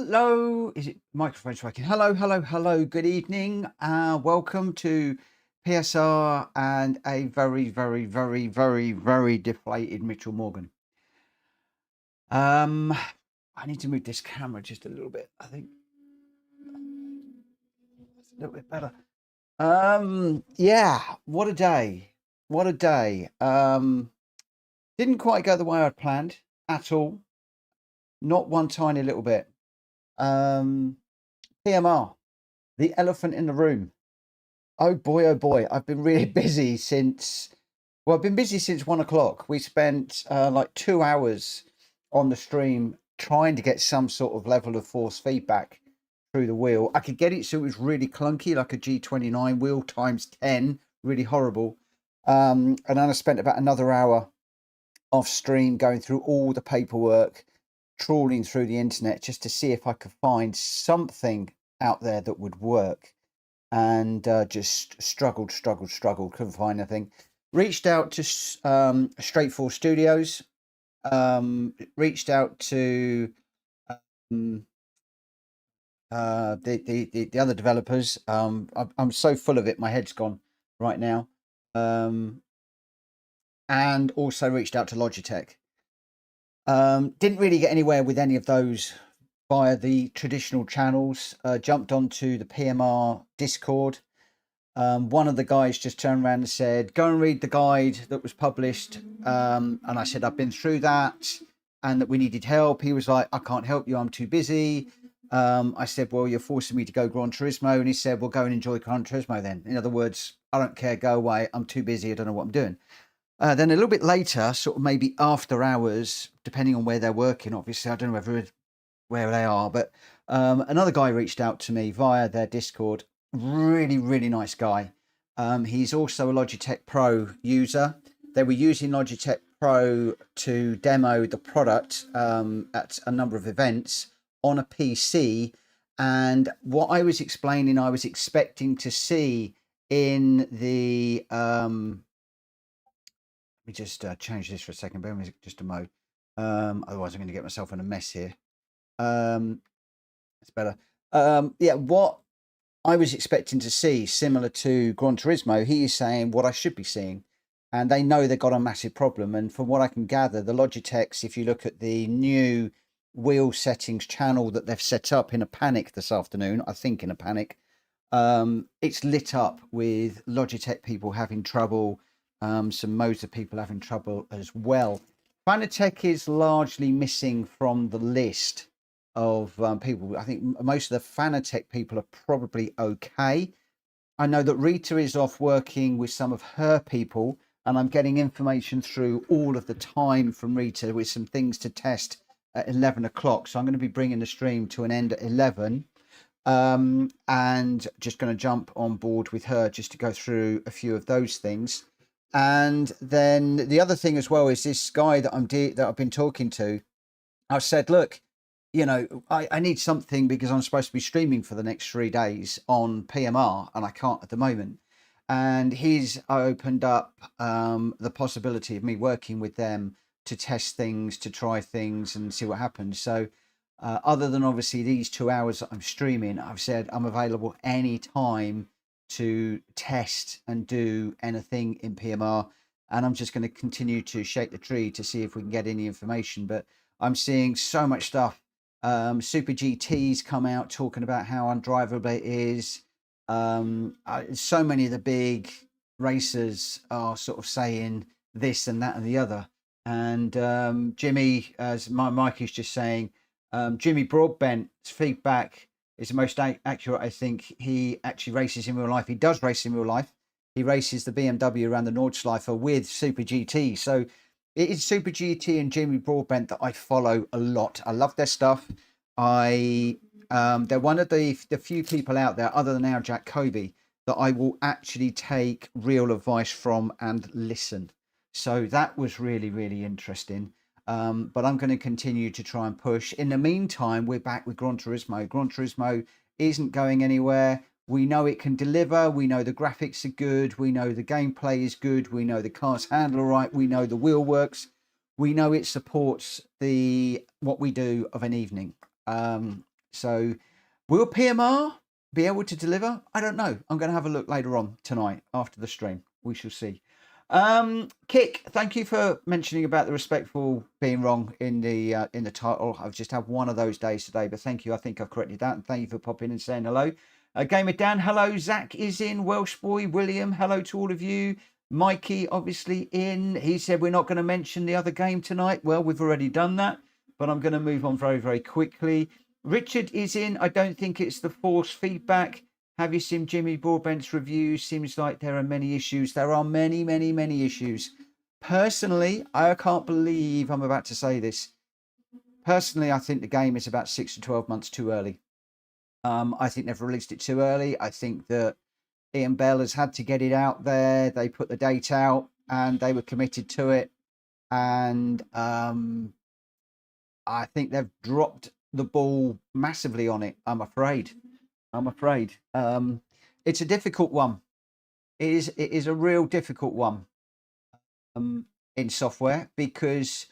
Hello, is it microphone's working? Hello. Good evening. Welcome to PSR and a very deflated Mitchell Morgan. I need to move this camera just a little bit. I think it's a little bit better. Yeah, what a day. What a day. Didn't quite go the way I'd planned at all. Not one tiny little bit. PMR, the elephant in the room. Oh boy, I've been really busy since, well, I've been busy since 1 o'clock. We spent like 2 hours on the stream trying to get some sort of level of force feedback through the wheel. I could get it so it was really clunky, like a G29 wheel times 10, really horrible. And then I spent about another hour off stream going through all the paperwork, trawling through the internet just to see if I could find something out there that would work, and just struggled, couldn't find anything. Reached out to Straight 4 Studios, reached out to the other developers. I'm so full of it, my head's gone right now. And also reached out to Logitech. Didn't really get anywhere with any of those via the traditional channels. Jumped onto the PMR Discord. One of the guys just turned around and said, go and read the guide that was published. And I said, I've been through that and that we needed help. He was like, I can't help you, I'm too busy. I said, well, you're forcing me to go Gran Turismo. And he said, well, go and enjoy Gran Turismo then. In other words, I don't care, go away. I'm too busy, I don't know what I'm doing. Then a little bit later, sort of maybe after hours, depending on where they're working, obviously, I don't know where they are, but another guy reached out to me via their Discord. Really nice guy. He's also a Logitech Pro user. They were using Logitech Pro to demo the product at a number of events on a PC. And what I was explaining, I was expecting to see in the... Let me just change this for a second. Bear with me just a mo. Otherwise, I'm going to get myself in a mess here. It's better. Yeah, what I was expecting to see, similar to Gran Turismo, he is saying what I should be seeing. And they know they've got a massive problem. And from what I can gather, the Logitechs, if you look at the new wheel settings channel that they've set up in a panic this afternoon, I think in a panic, it's lit up with Logitech people having trouble. Some motor people having trouble as well. Fanatec is largely missing from the list of people. I think most of the Fanatec people are probably okay. I know that Rita is off working with some of her people, and I'm getting information through all of the time from Rita with some things to test at 11 o'clock. So I'm going to be bringing the stream to an end at 11. And just going to jump on board with her just to go through a few of those things. And then the other thing as well is this guy that I've been talking to. I said, look, you know, I need something because I'm supposed to be streaming for the next 3 days on PMR and I can't at the moment. And he's opened up the possibility of me working with them to test things, to try things and see what happens. So other than obviously these 2 hours that I'm streaming, I've said I'm available anytime to test and do anything in PMR, and I'm just going to continue to shake the tree to see if we can get any information. But I'm seeing so much stuff. Super GT's come out talking about how undrivable it is. So many of the big racers are sort of saying this and that and the other. And Jimmy, as my mic is just saying, Jimmy Broadbent's feedback is the most accurate. I think he actually races in real life. He does race in real life. He races the BMW around the Nordschleife with Super GT. So it is Super GT and Jimmy Broadbent that I follow a lot. I love their stuff. They're one of the few people out there, other than our Jack Kobe, that I will actually take real advice from and listen. So that was really interesting. But I'm going to continue to try and push. In the meantime, we're back with Gran Turismo. Gran Turismo isn't going anywhere. We know it can deliver. We know the graphics are good. We know the gameplay is good. We know the cars handle all right. We know the wheel works. We know it supports what we do of an evening. So will PMR be able to deliver? I don't know. I'm going to have a look later on tonight after the stream. We shall see. Kick, thank you for mentioning about the respectful being wrong in the title. I've just had one of those days today, but thank you. I think I've corrected that, and thank you for popping and saying hello. Gamer Dan, hello. Zach is in. Welsh boy William, hello to all of you. Mikey obviously in. He said we're not going to mention the other game tonight. Well, we've already done that, but I'm going to move on very, very quickly. Richard is in. I don't think it's the force feedback. Have you seen Jimmy Broadbent's review? Seems like there are many issues. There are many, many, many issues. Personally, I can't believe I'm about to say this. Personally, I think the game is about 6 to 12 months too early. I think they've released it too early. I think that Ian Bell has had to get it out there. They put the date out and they were committed to it. And I think they've dropped the ball massively on it, I'm afraid. It's a difficult one. It is a real difficult one in software because,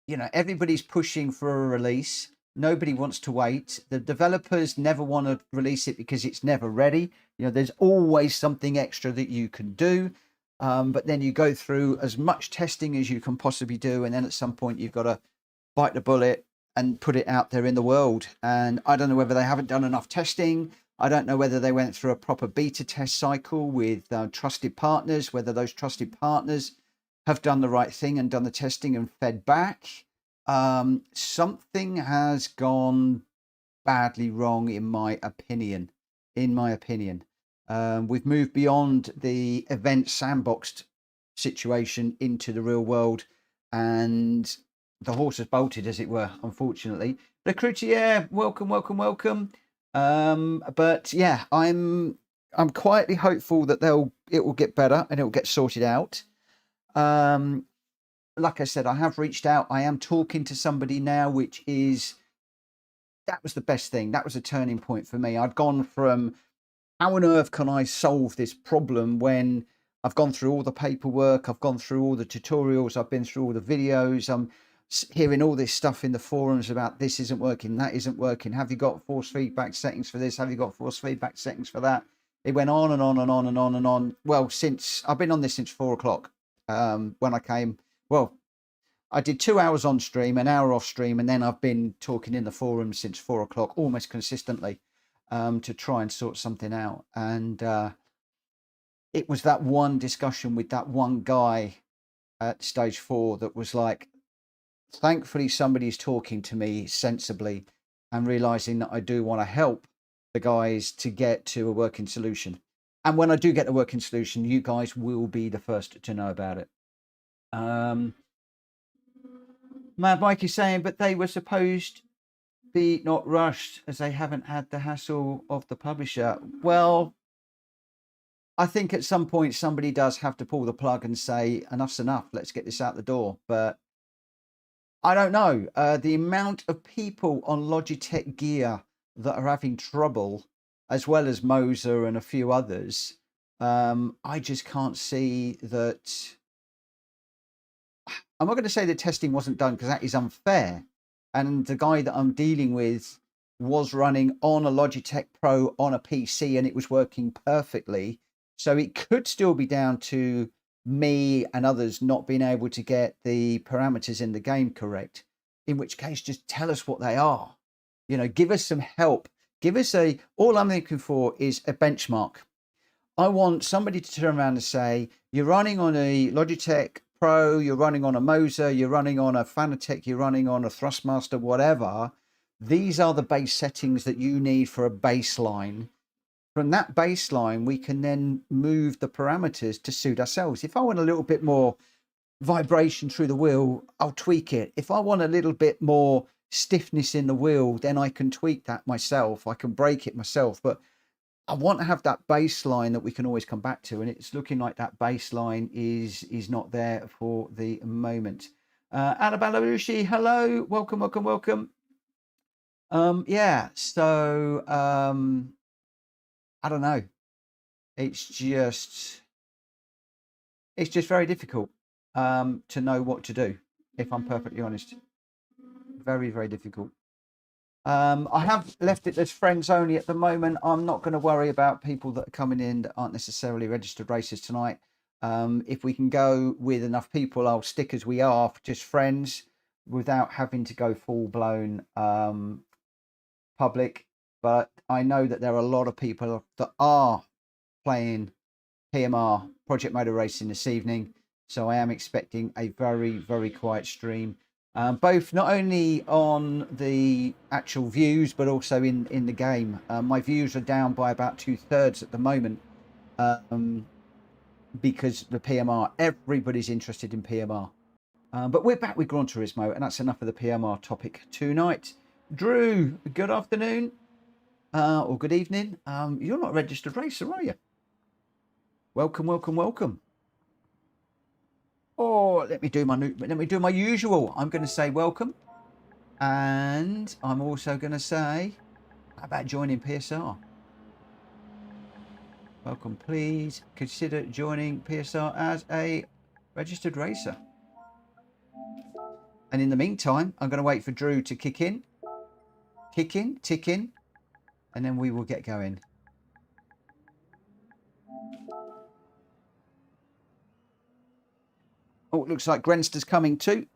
you know, everybody's pushing for a release. Nobody wants to wait. The developers never want to release it because it's never ready. You know, there's always something extra that you can do. But then you go through as much testing as you can possibly do. And then at some point you've got to bite the bullet and put it out there in the world. And I don't know whether they haven't done enough testing. I don't know whether they went through a proper beta test cycle with trusted partners, whether those trusted partners have done the right thing and done the testing and fed back. Something has gone badly wrong, in my opinion. We've moved beyond the event sandboxed situation into the real world, and the horse has bolted, as it were, unfortunately. The Croutier, welcome. But yeah, I'm quietly hopeful that it will get better and it will get sorted out. Like I said, I have reached out. I am talking to somebody now, that was the best thing. That was a turning point for me. I'd gone from how on earth can I solve this problem when I've gone through all the paperwork, I've gone through all the tutorials, I've been through all the videos, I'm hearing all this stuff in the forums about this isn't working, that isn't working. Have you got force feedback settings for this? Have you got force feedback settings for that? It went on and on and on and on and on. Well, since I've been on this since 4 o'clock. When I came, well, I did 2 hours on stream, an hour off stream, and then I've been talking in the forums since 4 o'clock, almost consistently, to try and sort something out. And it was that one discussion with that one guy at stage 4 that was like, thankfully somebody's talking to me sensibly and realizing that I do want to help the guys to get to a working solution. And when I do get a working solution, you guys will be the first to know about it. Mad Mike is saying, but they were supposed to be not rushed as they haven't had the hassle of the publisher. Well, I think at some point somebody does have to pull the plug and say, enough's enough, let's get this out the door. But I don't know. The amount of people on Logitech gear that are having trouble, as well as Moser and a few others, I just can't see that. I'm not going to say the testing wasn't done because that is unfair. And the guy that I'm dealing with was running on a Logitech Pro on a PC and it was working perfectly. So it could still be down to me and others not being able to get the parameters in the game correct, in which case just tell us what they are. You know, give us some help. Give us all I'm looking for is a benchmark. I want somebody to turn around and say, you're running on a Logitech Pro, you're running on a Moser, you're running on a Fanatec, you're running on a Thrustmaster, whatever. These are the base settings that you need for a baseline. From that baseline, we can then move the parameters to suit ourselves. If I want a little bit more vibration through the wheel, I'll tweak it. If I want a little bit more stiffness in the wheel, then I can tweak that myself. I can break it myself. But I want to have that baseline that we can always come back to, and it's looking like that baseline is not there for the moment. Annabella Rushi, hello, welcome. Yeah, so I don't know. It's just very difficult to know what to do, if I'm perfectly honest. Very, very difficult. I have left it as friends only at the moment. I'm not going to worry about people that are coming in that aren't necessarily registered racers tonight. If we can go with enough people, I'll stick as we are, just friends, without having to go full-blown public. But I know that there are a lot of people that are playing PMR, Project Motor Racing, this evening. So I am expecting a very, very quiet stream. Both not only on the actual views, but also in the game. My views are down by about 2/3 at the moment, because the PMR, everybody's interested in PMR. But we're back with Gran Turismo, and that's enough of the PMR topic tonight. Drew, good afternoon, or good evening. You're not a registered racer, are you? Welcome, welcome, welcome. Oh, let me do my usual. I'm going to say welcome, and I'm also going to say, how about joining PSR? Welcome, please consider joining PSR as a registered racer. And in the meantime, I'm going to wait for Drew to kick in, tick in, and then we will get going. Oh, it looks like Grenster's coming too.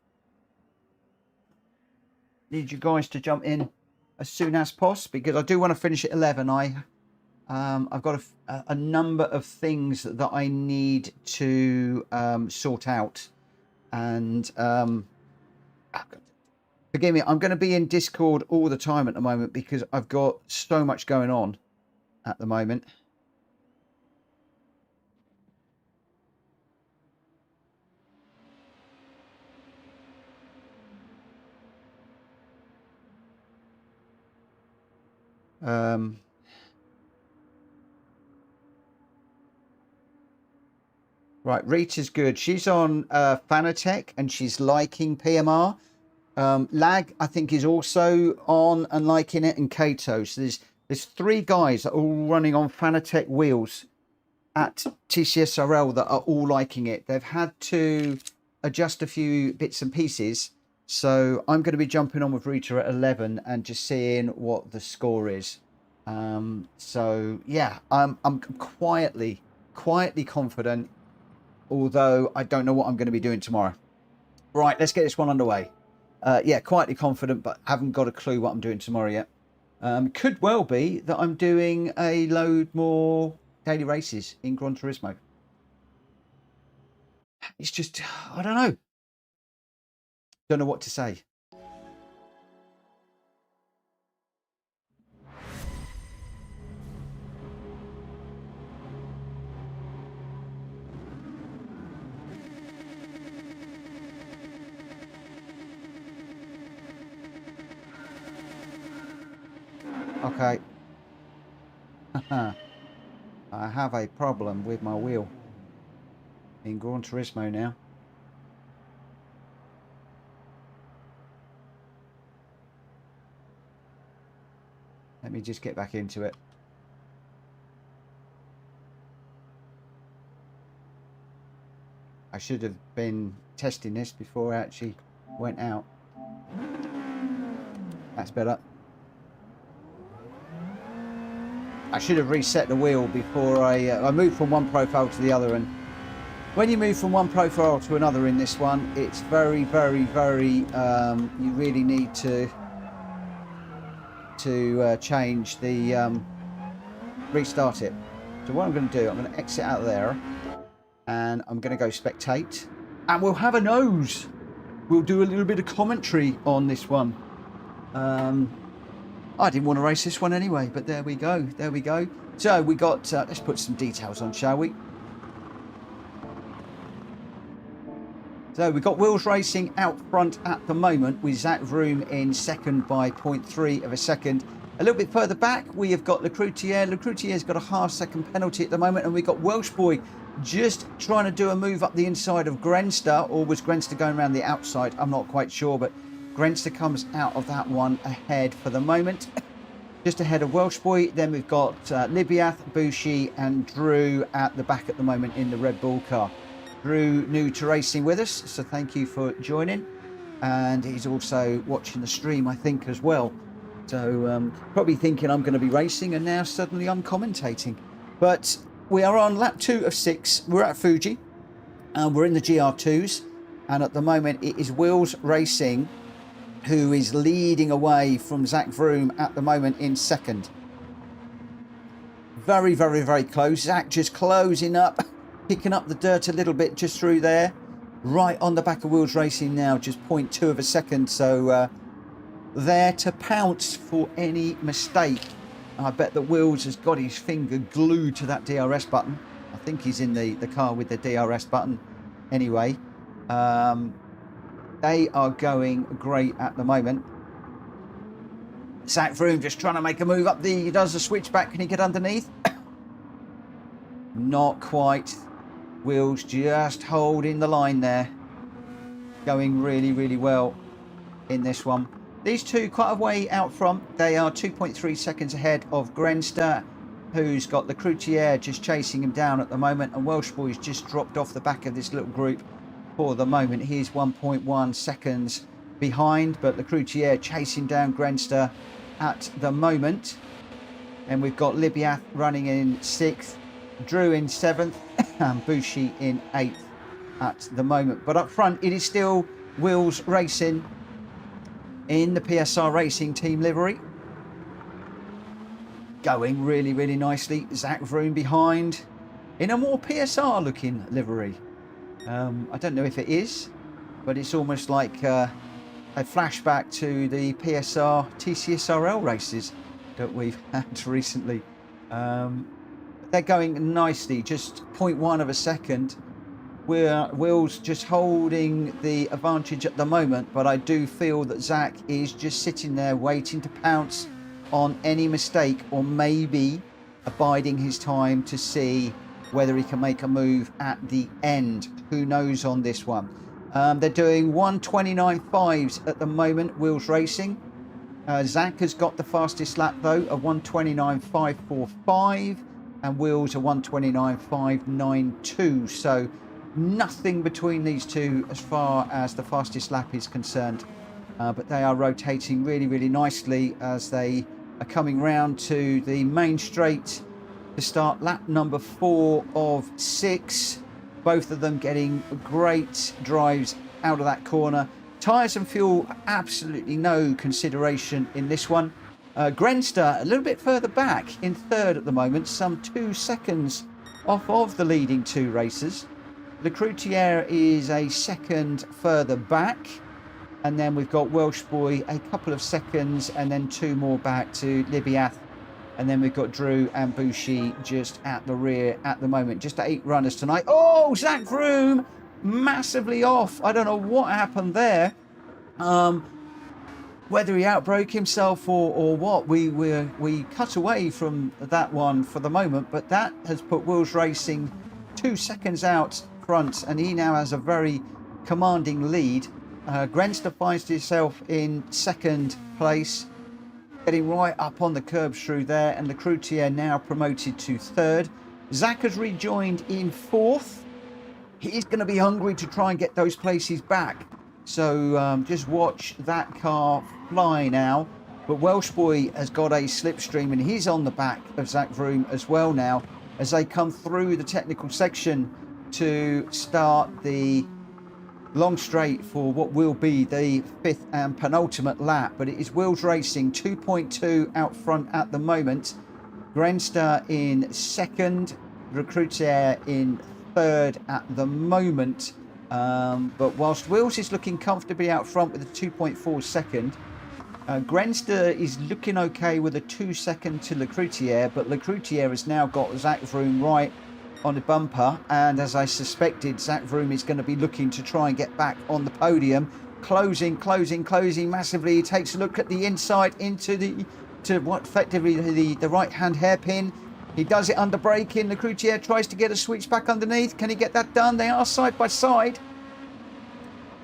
Need you guys to jump in as soon as possible, because I do want to finish at 11. I've got a number of things that I need to sort out, and forgive me, I'm going to be in Discord all the time at the moment because I've got so much going on at the moment. Right, Rita's good. She's on Fanatec and she's liking PMR. Lag, I think, is also on and liking it, and Kato. So there's 3 guys that are all running on Fanatec wheels at TCSRL that are all liking it. They've had to adjust a few bits and pieces. So I'm going to be jumping on with Rita at 11 and just seeing what the score is. So yeah, I'm quietly confident, although I don't know what I'm going to be doing tomorrow. Right, let's get this one underway. Yeah, quietly confident, but haven't got a clue what I'm doing tomorrow yet. Could well be that I'm doing a load more daily races in Gran Turismo. It's just, I don't know. Don't know what to say. Okay. I have a problem with my wheel in Gran Turismo now. Let me just get back into it. I should have been testing this before I actually went out. That's better. I should have reset the wheel before I moved from one profile to the other, and when you move from one profile to another in this one, it's very, very, very, you really need to change the, restart it. So what I'm going to do, I'm going to exit out of there, and I'm going to go spectate, and we'll have a nose. We'll do a little bit of commentary on this one. I didn't want to race this one anyway, but there we go. There we go. So we got, let's put some details on, shall we? So we've got Wills Racing out front at the moment with Zach Vroom in second by 0.3 of a second. A little bit further back, we have got Lecroutier. Lecroutier's got a half-second penalty at the moment, and we've got Welsh Boy just trying to do a move up the inside of Grenster, or was Grenster going around the outside? I'm not quite sure, but Grenster comes out of that one ahead for the moment. Just ahead of Welsh Boy. Then we've got Libiath, Bushi and Drew at the back at the moment in the Red Bull car. Drew, new to racing with us, so thank you for joining. And he's also watching the stream, I think, as well. So probably thinking I'm going to be racing, and now suddenly I'm commentating. But we are on lap 2 of 6. We're at Fuji, and we're in the GR2s. And at the moment, it is Wills Racing who is leading away from Zach Vroom at the moment in second. Very, very, very close. Zach just closing up, picking up the dirt a little bit just through there. Right on the back of Wills Racing now, just 0.2 of a second. So there to pounce for any mistake. I bet that Wills has got his finger glued to that DRS button. I think he's in the car with the DRS button anyway. They are going great at the moment. Zach Vroom just trying to make a move up he does the switchback. Can he get underneath? Not quite. Wills just holding the line there. Going really, really well in this one. These two quite a way out front. They are 2.3 seconds ahead of Grenster, who's got the Gr.2 just chasing him down at the moment. And Welsh Boy's just dropped off the back of this little group for the moment. He's 1.1 seconds behind, but the Gr.2 chasing down Grenster at the moment. And we've got Libiath running in 6th, Drew in 7th, and Bushi in 8th at the moment. But up front, it is still Wills Racing in the PSR Racing team livery. Going really, really nicely. Zach Vroom behind in a more PSR looking livery. I don't know if it is, but it's almost like a flashback to the PSR TCSRL races that we've had recently. They're going nicely, just 0.1 of a second. Will's just holding the advantage at the moment, but I do feel that Zach is just sitting there waiting to pounce on any mistake, or maybe abiding his time to see whether he can make a move at the end. Who knows on this one? They're doing 1:29.5s at the moment, Wills Racing. Zach has got the fastest lap though, a 1:29.545, and Wills a 1:29.592. So nothing between these two as far as the fastest lap is concerned. But they are rotating really, really nicely as they are coming round to the main straight to start lap number 4 of 6. Both of them getting great drives out of that corner. Tyres and fuel, absolutely no consideration in this one. Grenster a little bit further back in 3rd at the moment, some 2 seconds off of the leading 2 racers. The Gr.2 is a second further back. And then we've got Welsh Boy a couple of seconds, and then 2 more back to Libiath. And then we've got Drew and Bushi just at the rear at the moment. Just 8 runners tonight. Oh, Zach Vroom massively off. I don't know what happened there. Whether he outbroke himself or what. We cut away from that one for the moment. But that has put Wills Racing 2 seconds out front. And he now has a very commanding lead. Grenster finds himself in 2nd place. Getting right up on the curb through there, and the Gr.2 now promoted to 3rd. Zach has rejoined in 4th. He's going to be hungry to try and get those places back. So just watch that car fly now. But Welsh Boy has got a slipstream, and he's on the back of Zach Vroom as well now as they come through the technical section to start the long straight for what will be the 5th and penultimate lap. But it is Wills Racing 2.2 out front at the moment. Grenster in 2nd, Gr.2 in 3rd at the moment. But whilst Wills is looking comfortably out front with a 2.4 second, Grenster is looking okay with a 2 second to Gr.2, but Gr.2 has now got Zach Vroom right on the bumper, and as I suspected, Zach Vroom is going to be looking to try and get back on the podium. Closing massively. He takes a look at the inside into what effectively the right hand hairpin. He does it under braking. The Gr.2 tries to get a switch back underneath. Can he get that done? They are side by side,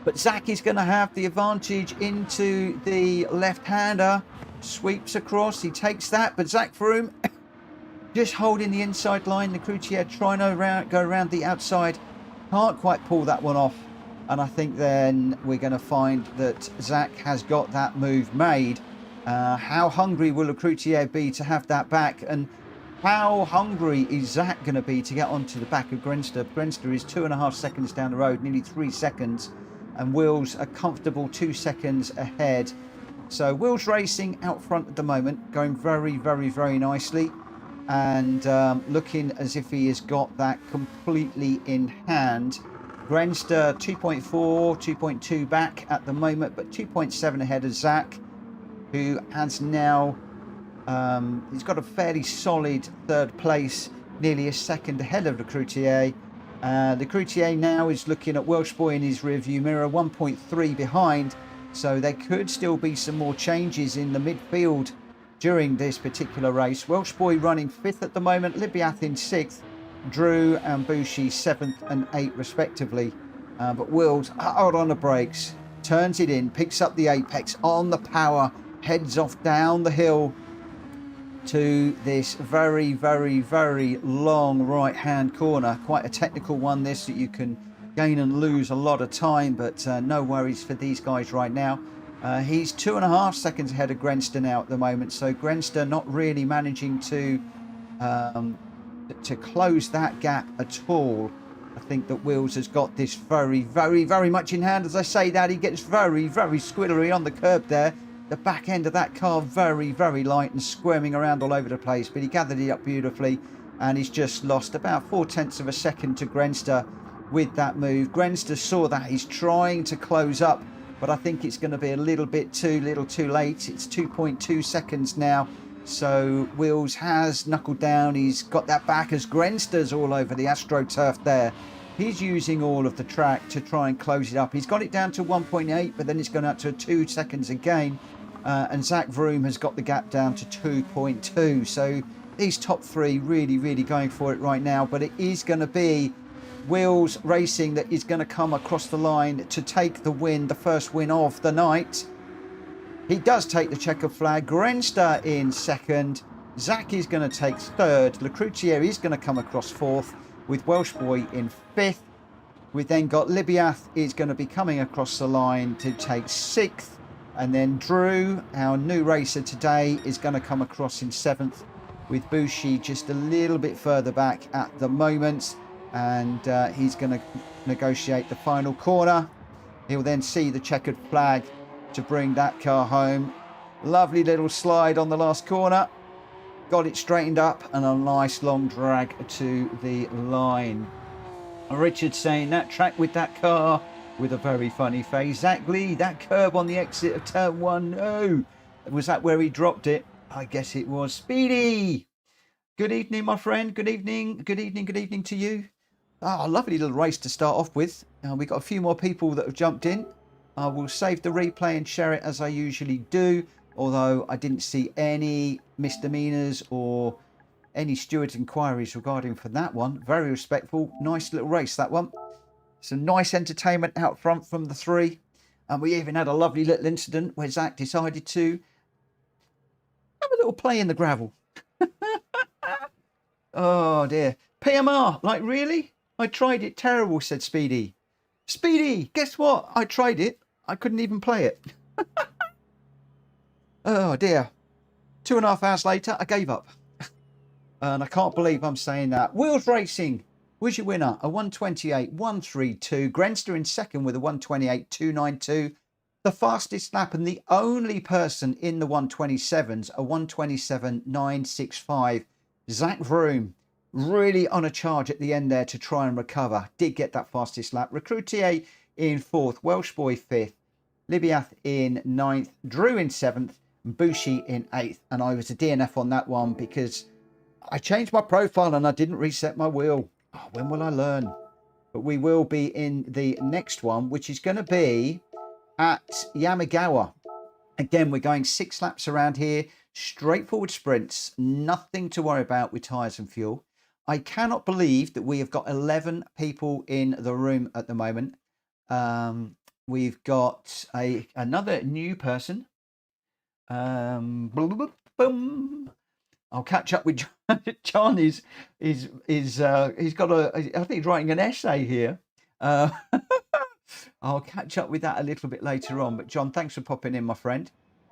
but Zach is going to have the advantage into the left hander. Sweeps across, he takes that, but Zach Vroom just holding the inside line. The Gr.2 trying to go around the outside. Can't quite pull that one off. And I think then we're going to find that Zach has got that move made. How hungry will Gr.2 be to have that back? And how hungry is Zach going to be to get onto the back of Grenster? Grenster is 2.5 seconds down the road, nearly 3 seconds. And Will's a comfortable 2 seconds ahead. So Will's racing out front at the moment, going very, very, very nicely. And looking as if he has got that completely in hand. Grenster 2.4, 2.2 back at the moment, but 2.7 ahead of Zach, who has now, he's got a fairly solid third place, nearly a second ahead of the Gr.2. The Gr.2 now is looking at Welsh Boy in his rearview mirror, 1.3 behind, so there could still be some more changes in the midfield during this particular race. Welsh Boy running 5th at the moment, Libiath in 6th, Drew and Bushi 7th and 8th respectively. But Wills hard on the brakes, turns it in, picks up the apex on the power, heads off down the hill to this very, very, very long right hand corner. Quite a technical one this, that you can gain and lose a lot of time, but no worries for these guys right now. He's 2.5 seconds ahead of Grenster now at the moment, so Grenster not really managing to close that gap at all. I think that Wills has got this very, very, very much in hand. As I say that, he gets very, very squirrely on the curb there. The back end of that car very, very light and squirming around all over the place, but he gathered it up beautifully, and he's just lost about 0.4 of a second to Grenster with that move. Grenster saw that, he's trying to close up, but I think it's going to be a little bit too late. It's 2.2 seconds now. So Wills has knuckled down. He's got that back as Grenster's all over the AstroTurf there. He's using all of the track to try and close it up. He's got it down to 1.8, but then it's gone out to 2 seconds again. And Zach Vroom has got the gap down to 2.2. So these top three really, really going for it right now. But it is going to be Wills Racing that is going to come across the line to take the win, the first win of the night. He does take the checkered flag. Grenster in second. Zach is going to take third. Lecroutier is going to come across fourth, with Welsh Boy in fifth. We've then got Libiath is going to be coming across the line to take sixth. And then Drew, our new racer today, is going to come across in seventh, with Bushi just a little bit further back at the moment. And he's going to negotiate the final corner. He'll then see the checkered flag to bring that car home. Lovely little slide on the last corner. Got it straightened up and a nice long drag to the line. Richard saying that track with that car with a very funny face. Zach Lee, that curb on the exit of turn 1. No. Was that where he dropped it? I guess it was. Speedy. Good evening, my friend. Good evening. Good evening. Good evening to you. Oh, a lovely little race to start off with. We've got a few more people that have jumped in. I will save the replay and share it as I usually do, although I didn't see any misdemeanors or any steward inquiries regarding for that one. Very respectful. Nice little race, that one. Some nice entertainment out front from the three. And we even had a lovely little incident where Zach decided to have a little play in the gravel. Oh, dear. PMR, like, really? I tried it. Terrible, said Speedy. Speedy, guess what? I tried it. I couldn't even play it. Oh, dear. 2.5 hours later, I gave up. And I can't believe I'm saying that. Wheels Racing was your winner. A 128.132. Grenster in second with a 128.292. The fastest lap and the only person in the 127s, a 127.965. Zach Vroom really on a charge at the end there to try and recover. Did get that fastest lap. Lecroutier in fourth. Welsh Boy fifth. Libiath in ninth. Drew in seventh. And Bushi in eighth. And I was a DNF on that one because I changed my profile and I didn't reset my wheel. Oh, when will I learn? But we will be in the next one, which is going to be at Yamigawa. Again, we're going 6 laps around here. Straightforward sprints. Nothing to worry about with tyres and fuel. I cannot believe that we have got 11 people in the room at the moment. We've got another new person. I'll catch up with John. He's got I think he's writing an essay here. I'll catch up with that a little bit later on. But John, thanks for popping in, my friend.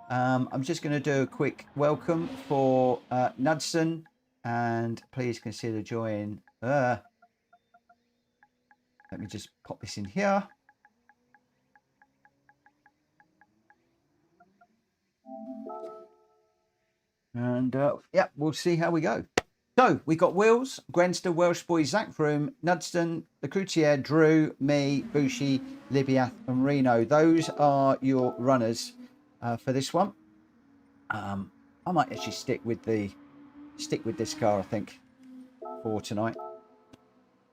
I'm just going to do a quick welcome for Knudsen, and please consider joining. Let me just pop this in here. And yeah, we'll see how we go. So we got Wills, Grenster, Welsh Boy, Zach Vroom, Knudsen, the Cloutier, Drew, me, Bushi, Libiath, and Reno. Those are your runners for this one. I might actually stick with this car, I think, for tonight.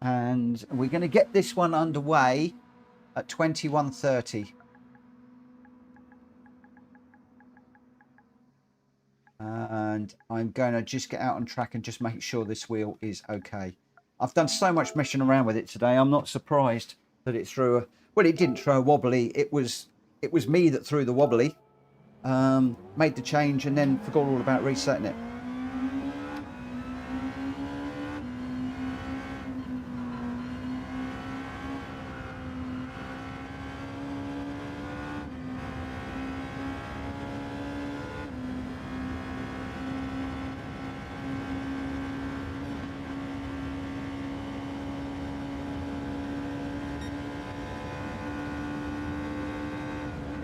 And we're going to get this one underway at 21:30. And I'm going to just get out on track and just make sure this wheel is okay. I've done so much messing around with it today. I'm not surprised that it threw a, well, it didn't throw a wobbly. It was me that threw the wobbly. Made the change and then forgot all about resetting it.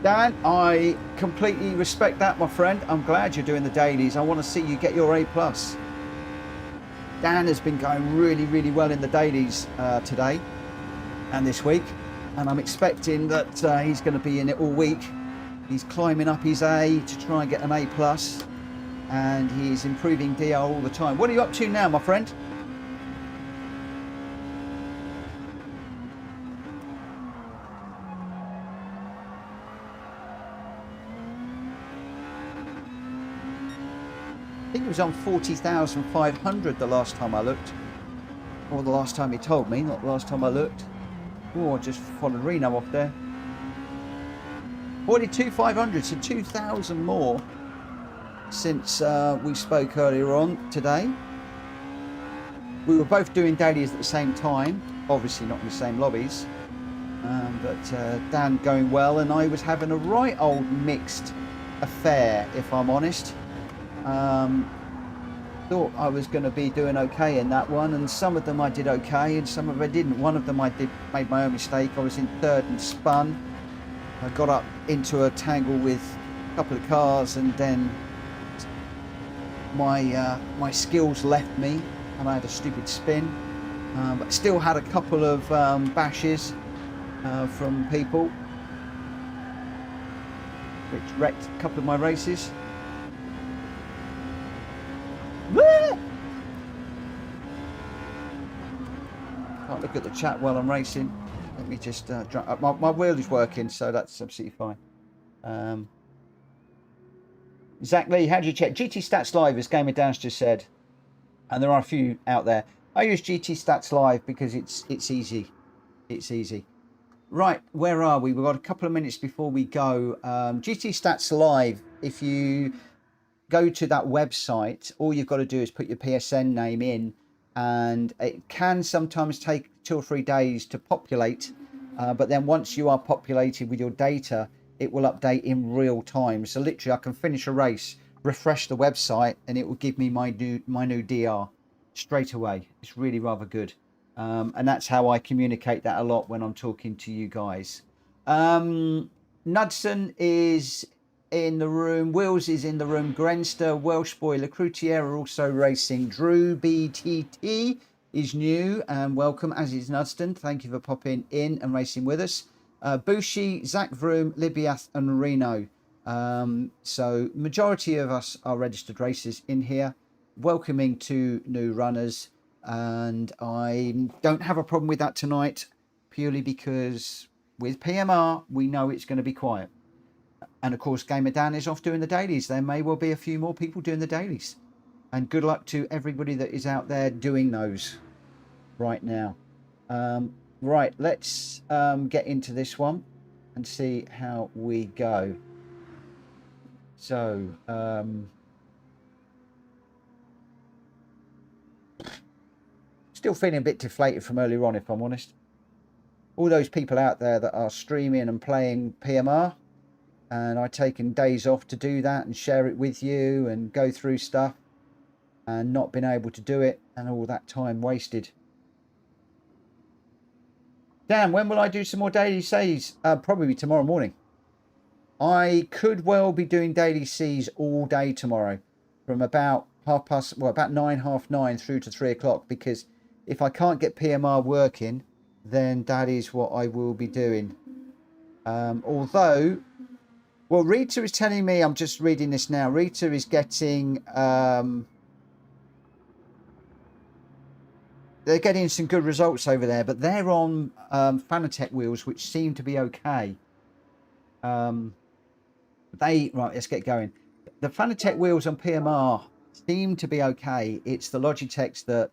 Dan, I completely respect that, my friend. I'm glad you're doing the dailies. I want to see you get your A+. Dan has been going really, really well in the dailies today and this week. And I'm expecting that he's going to be in it all week. He's climbing up his A to try and get an A+. And he's improving DR all the time. What are you up to now, my friend? I think it was on 40,500 the last time I looked. Or the last time he told me, not the last time I looked. Oh, I just followed Reno off there. 42,500, so 2,000 more since we spoke earlier on today. We were both doing dailies at the same time, obviously not in the same lobbies. But Dan going well, and I was having a right old mixed affair, if I'm honest. Thought I was going to be doing okay in that one, and some of them I did okay and some of them I didn't. One of them I made my own mistake. I was in third and spun. I got up into a tangle with a couple of cars, and then my skills left me and I had a stupid spin, but still had a couple of bashes from people, which wrecked a couple of my races. Can't look at the chat while I'm racing. Let me just my wheel is working, so that's absolutely fine. Zach Lee, how do you check GT Stats Live, as Gamer Dance just said, and there are a few out there. I use GT Stats Live because it's easy. It's easy. Right, where are we? We've got a couple of minutes before we go. GT Stats Live, if you go to that website, all you've got to do is put your PSN name in, and it can sometimes take 2 or 3 days to populate, but then once you are populated with your data, it will update in real time. So literally I can finish a race, refresh the website, and it will give me my new DR straight away. It's really rather good, and that's how I communicate that a lot when I'm talking to you guys. Knudsen is in the room, Wills is in the room, Grenster, Welsh Boy, Lecroutier are also racing. Drew BTT is new and welcome, as is Knudsen. Thank you for popping in and racing with us. Bushi, Zach Vroom, Libiath and Reno. So majority of us are registered racers in here, welcoming 2 new runners, and I don't have a problem with that tonight, purely because with PMR we know it's going to be quiet. And of course, Gamer Dan is off doing the dailies. There may well be a few more people doing the dailies. And good luck to everybody that is out there doing those right now. Right, let's get into this one and see how we go. So, still feeling a bit deflated from earlier on, if I'm honest. All those people out there that are streaming and playing PMR, and I'd taken days off to do that and share it with you and go through stuff, and not been able to do it, and all that time wasted. Dan, when will I do some more daily Cs? Probably tomorrow morning. I could well be doing daily Cs all day tomorrow, from about about 9, half 9 through to 3 o'clock, because if I can't get PMR working, then that is what I will be doing. Although, well, Rita is telling me, I'm just reading this now, Rita is getting they're getting some good results over there, but they're on Fanatec wheels, which seem to be okay. Right, let's get going. The Fanatec wheels on PMR seem to be okay. It's the Logitechs that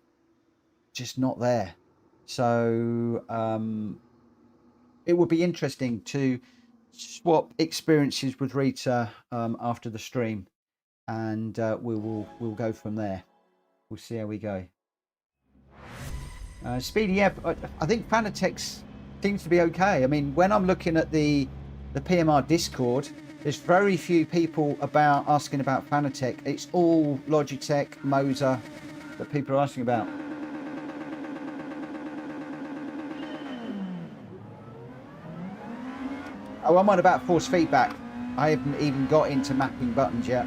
just not there. So it would be interesting to swap experiences with Rita after the stream, and we'll go from there. We'll see how we go. Speedy, yeah, I think Fanatec seems to be okay. I mean, when I'm looking at the PMR Discord, there's very few people asking about Fanatec. It's all Logitech, Moser that people are asking about. Oh, I'm on about force feedback. I haven't even got into mapping buttons yet.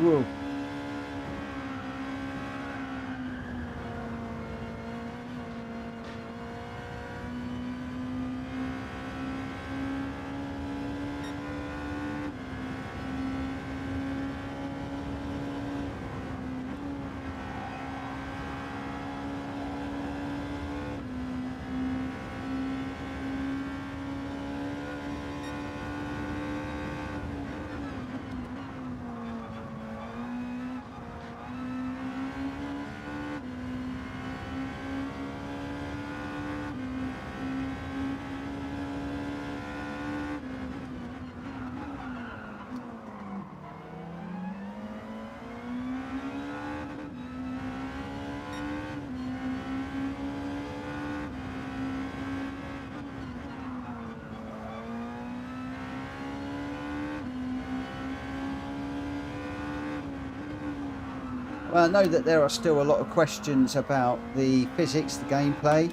Whoa. Well, I know that there are still a lot of questions about the physics, the gameplay.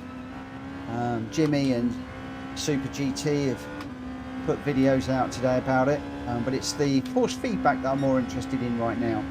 Jimmy and Super GT have put videos out today about it, but it's the force feedback that I'm more interested in right now.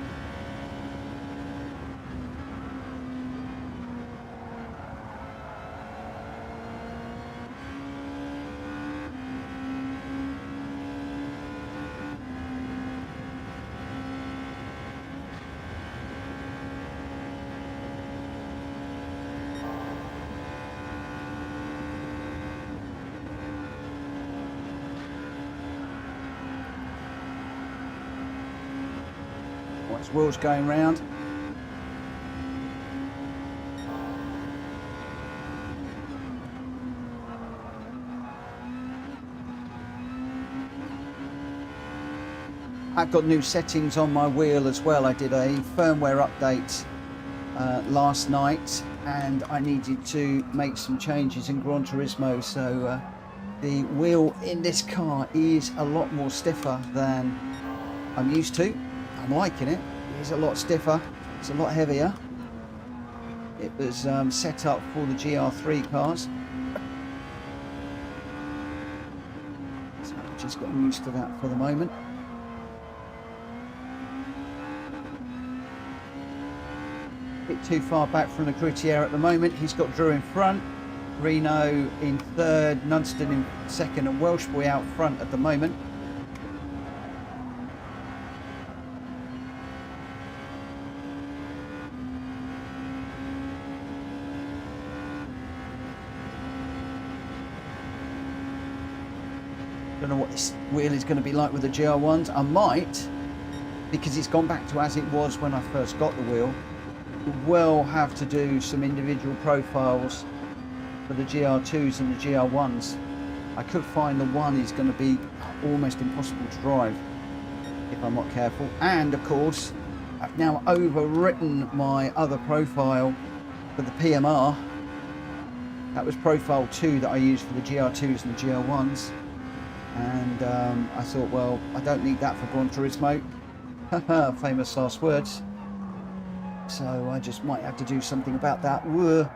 Wheels going round. I've got new settings on my wheel as well. I did a firmware update last night, and I needed to make some changes in Gran Turismo, so the wheel in this car is a lot more stiffer than I'm used to. I'm liking it. It's a lot stiffer, it's a lot heavier. It was set up for the Gr.3 cars. So I've just gotten used to that for the moment. A bit too far back from the Gr.2 at the moment. He's got Drew in front, Reno in third, Nunston in second, and Welsh Boy out front at the moment. Don't know what this wheel is going to be like with the Gr.1s. I might, because it's gone back to as it was when I first got the wheel, we'll have to do some individual profiles for the Gr.2s and the Gr.1s. I could find the one is going to be almost impossible to drive if I'm not careful. And of course, I've now overwritten my other profile for the PMR. That was profile 2 that I used for the Gr.2s and the Gr.1s. And I thought, well, I don't need that for Gran Turismo. Famous last words. So I just might have to do something about that. Whoa.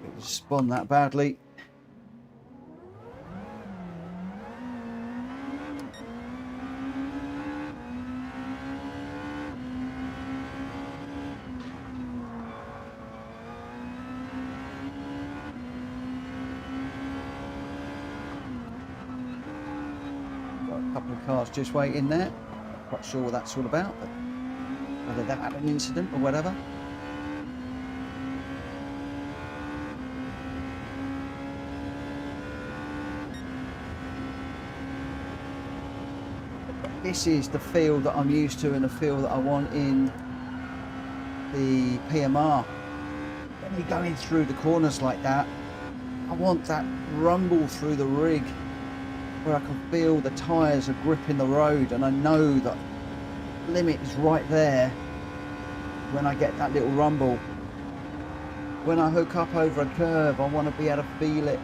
It spun that badly. Couple of cars just waiting there. Not quite sure what that's all about, but whether they've had an incident or whatever. This is the feel that I'm used to and the feel that I want in the PMR. When you're going through the corners like that, I want that rumble through the rig, where I can feel the tyres are gripping the road and I know that limit is right there when I get that little rumble. When I hook up over a curve, I want to be able to feel it.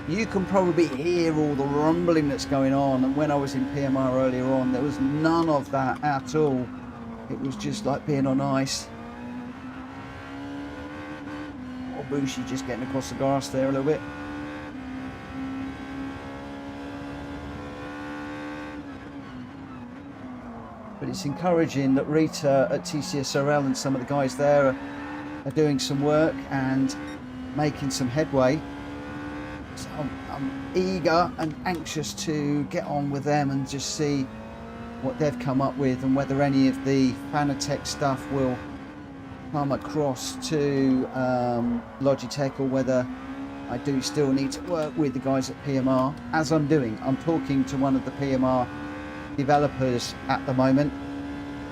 You can probably hear all the rumbling that's going on, and when I was in PMR earlier on, there was none of that at all. It was just like being on ice. Or Bushi just getting across the grass there a little bit. But it's encouraging that Rita at TCSRL and some of the guys there are doing some work and making some headway. So I'm eager and anxious to get on with them and just see what they've come up with, and whether any of the Fanatec stuff will come across to Logitech, or whether I do still need to work with the guys at PMR, as I'm doing. I'm talking to one of the PMR developers at the moment,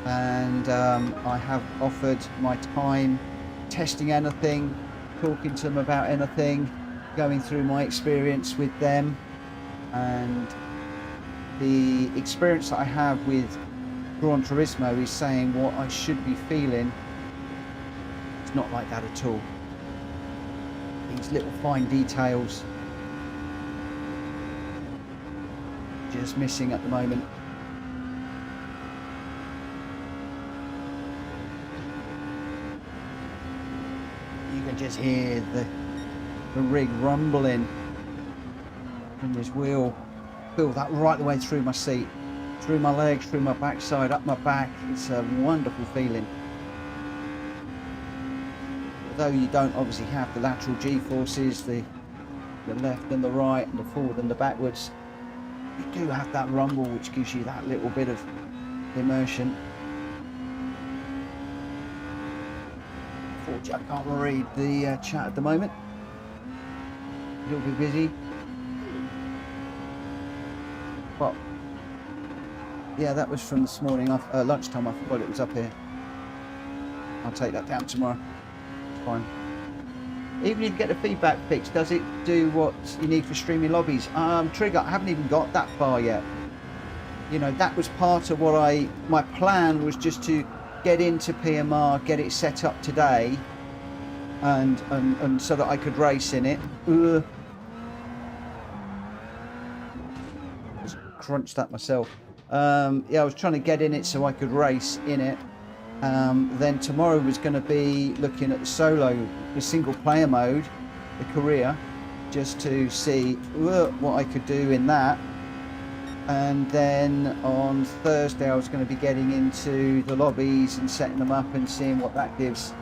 and I have offered my time testing anything, talking to them about anything, going through my experience with them. And the experience that I have with Gran Turismo is saying what I should be feeling. It's not like that at all. These little fine details just missing at the moment. You can just hear the rig rumbling from this wheel. Feel that right the way through my seat, through my legs, through my backside, up my back. It's a wonderful feeling. Although you don't obviously have the lateral G-forces, the left and the right and the forward and the backwards, you do have that rumble, which gives you that little bit of immersion. Unfortunately, I can't read the chat at the moment. A little bit busy. But yeah, that was from this morning. Lunchtime. I forgot it was up here. I'll take that down tomorrow. It's fine. Even if you get the feedback fixed, does it do what you need for streaming lobbies? Trigger, I haven't even got that far yet. You know, that was part of what my plan was, just to get into PMR, get it set up today, and so that I could race in it. Just crunched that myself. Yeah, I was trying to get in it so I could race in it. Then tomorrow was going to be looking at the single player mode, the career, just to see what I could do in that. And then on Thursday I was going to be getting into the lobbies and setting them up and seeing what that gives.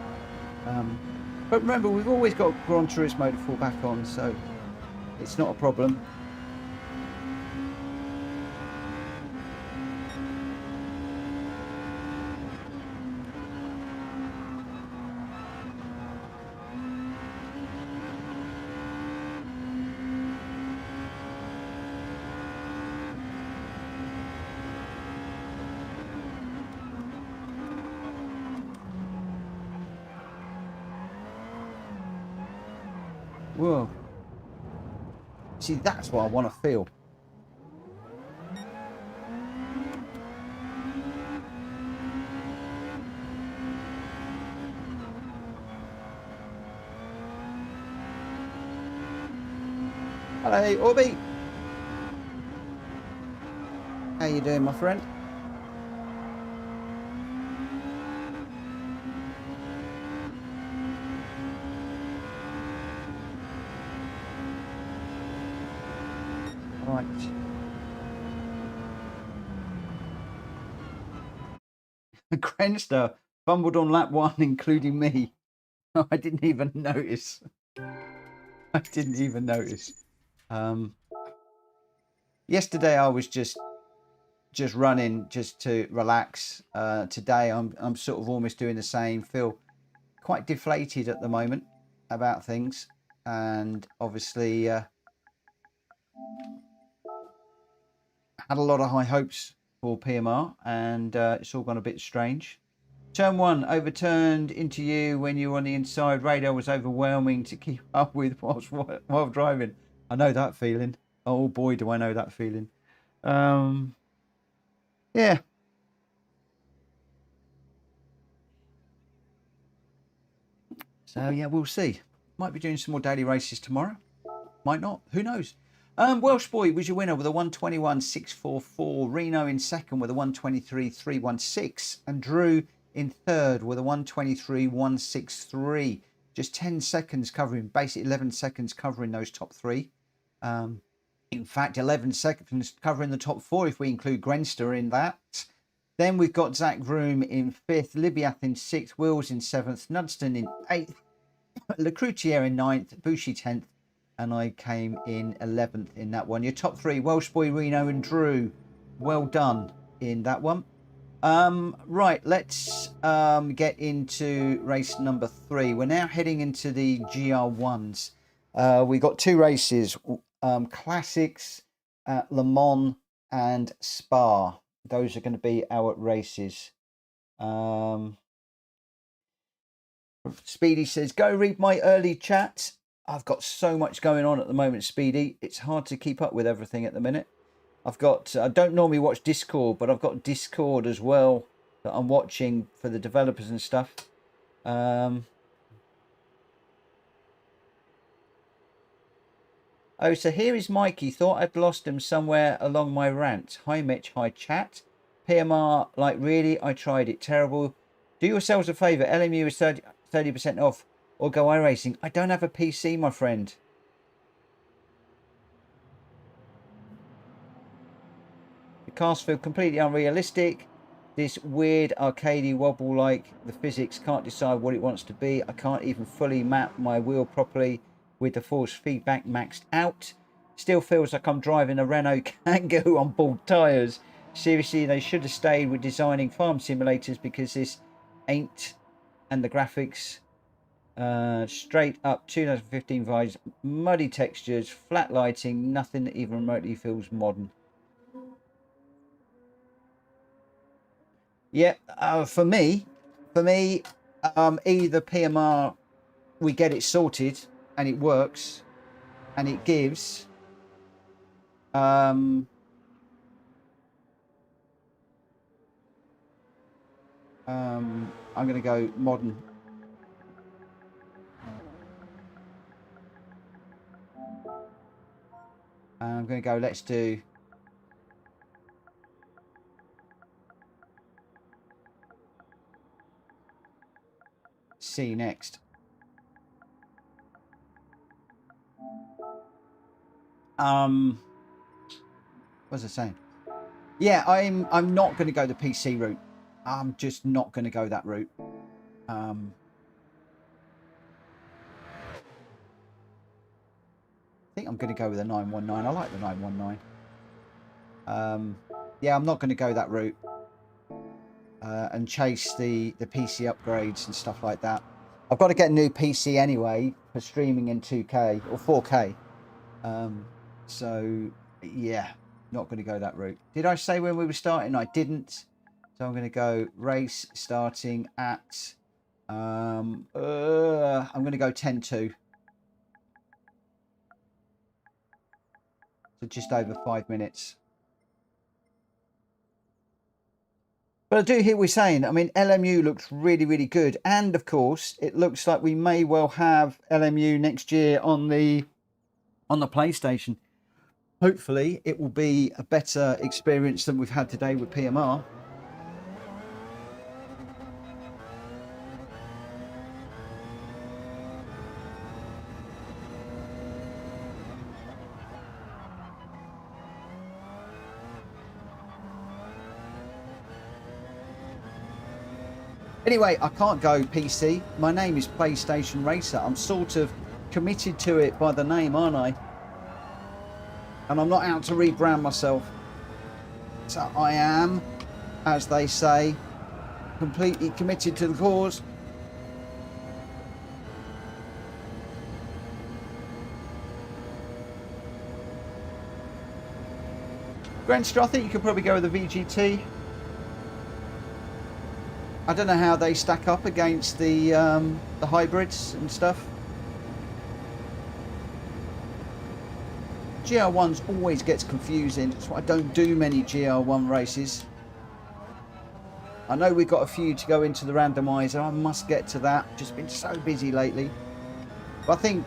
But remember, we've always got Gran Turismo to fall back on, so it's not a problem. Whoa. See, that's what I want to feel. Hello, Orby. How you doing, my friend? Right. Grenster fumbled on lap 1, including me. I didn't even notice. I didn't even notice. Yesterday I was just running just to relax. Today I'm sort of almost doing the same. Feel quite deflated at the moment about things, and obviously had a lot of high hopes for PMR, and it's all gone a bit strange. Turn 1 overturned into you when you were on the inside. Radar was overwhelming to keep up with while driving. I know that feeling. Oh boy, do I know that feeling. Yeah. So yeah, we'll see. Might be doing some more daily races tomorrow. Might not. Who knows? Welsh Boy was your winner with a 121.644. Reno in second with a 123.316. And Drew in third with a 123.163. Just 10 seconds covering, basically 11 seconds covering those top three. In fact, 11 seconds covering the top four if we include Grenster in that. Then we've got Zach Vroom in fifth, Libiath in sixth, Wills in seventh, Nudston in eighth, Lecroutier in ninth, Bushi 10th, and I came in 11th in that one. Your top three, Welsh Boy, Reno and Drew. Well done in that one. Right, let's get into race number 3. We're now heading into the GR1s. We got 2 races, Classics at Le Mans and Spa. Those are going to be our races. Speedy says, go read my early chat. I've got so much going on at the moment, Speedy. It's hard to keep up with everything at the minute. I don't normally watch Discord, but I've got Discord as well that I'm watching for the developers and stuff. Oh, so here is Mikey. Thought I'd lost him somewhere along my rant. Hi, Mitch. Hi, chat. PMR, like, really? I tried it. Terrible. Do yourselves a favour. LMU is 30% off. Or go iRacing. I don't have a PC, my friend. The cars feel completely unrealistic. This weird arcadey wobble, like the physics can't decide what it wants to be. I can't even fully map my wheel properly with the force feedback maxed out. Still feels like I'm driving a Renault Kangoo on bald tyres. Seriously, they should have stayed with designing farm simulators, because this ain't. And the graphics, straight up 2015 vibes, muddy textures, flat lighting, nothing that even remotely feels modern. Yeah, for me, either PMR, we get it sorted and it works and it gives. I'm going to go modern. I'm going to go, let's do C next. What was I saying? Yeah, I'm not going to go the PC route. I'm just not going to go that route. I think I'm going to go with a 919. I like the 919. Yeah, I'm not going to go that route and chase the PC upgrades and stuff like that. I've got to get a new PC anyway for streaming in 2K or 4K. So yeah, not going to go that route. Did I say when we were starting? I didn't. So I'm going to go race starting at I'm going to go 10-2. So just over 5 minutes. But I do hear what we're saying. I mean, LMU looks really, really good. And of course, it looks like we may well have LMU next year on the on the PlayStation. Hopefully it will be a better experience than we've had today with PMR. Anyway, I can't go PC. My name is PlayStation Racer. I'm sort of committed to it by the name, aren't I? And I'm not out to rebrand myself. So I am, as they say, completely committed to the cause. Grandster, I think you could probably go with the VGT. I don't know how they stack up against the hybrids and stuff. Gr.1s always gets confusing. That's why I don't do many Gr.1 races. I know we've got a few to go into the randomizer. I must get to that. Just been so busy lately. But I think,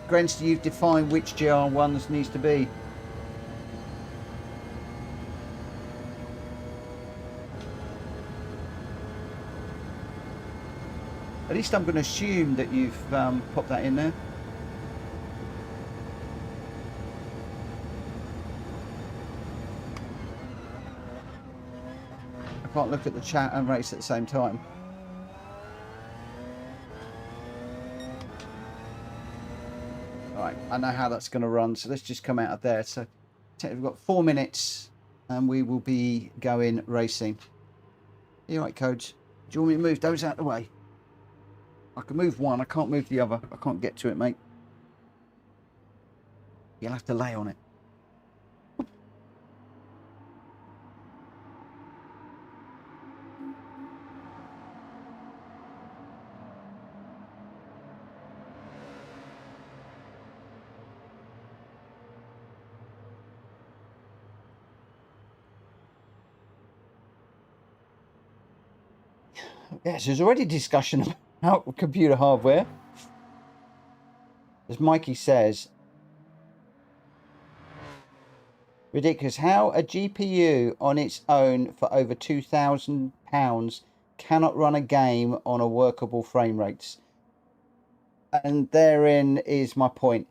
Grenster, you've defined which Gr.1s needs to be. At least I'm going to assume that you've popped that in there. I can't look at the chat and race at the same time. Alright, I know how that's going to run, so let's just come out of there. So we've got 4 minutes and we will be going racing. Are you alright, Codes? Do you want me to move those out of the way? I can move one, I can't move the other. I can't get to it, mate. You'll have to lay on it. Yes, there's already discussion about computer hardware. As Mikey says, ridiculous. How a GPU on its own for over £2,000 cannot run a game on a workable frame rates. And therein is my point.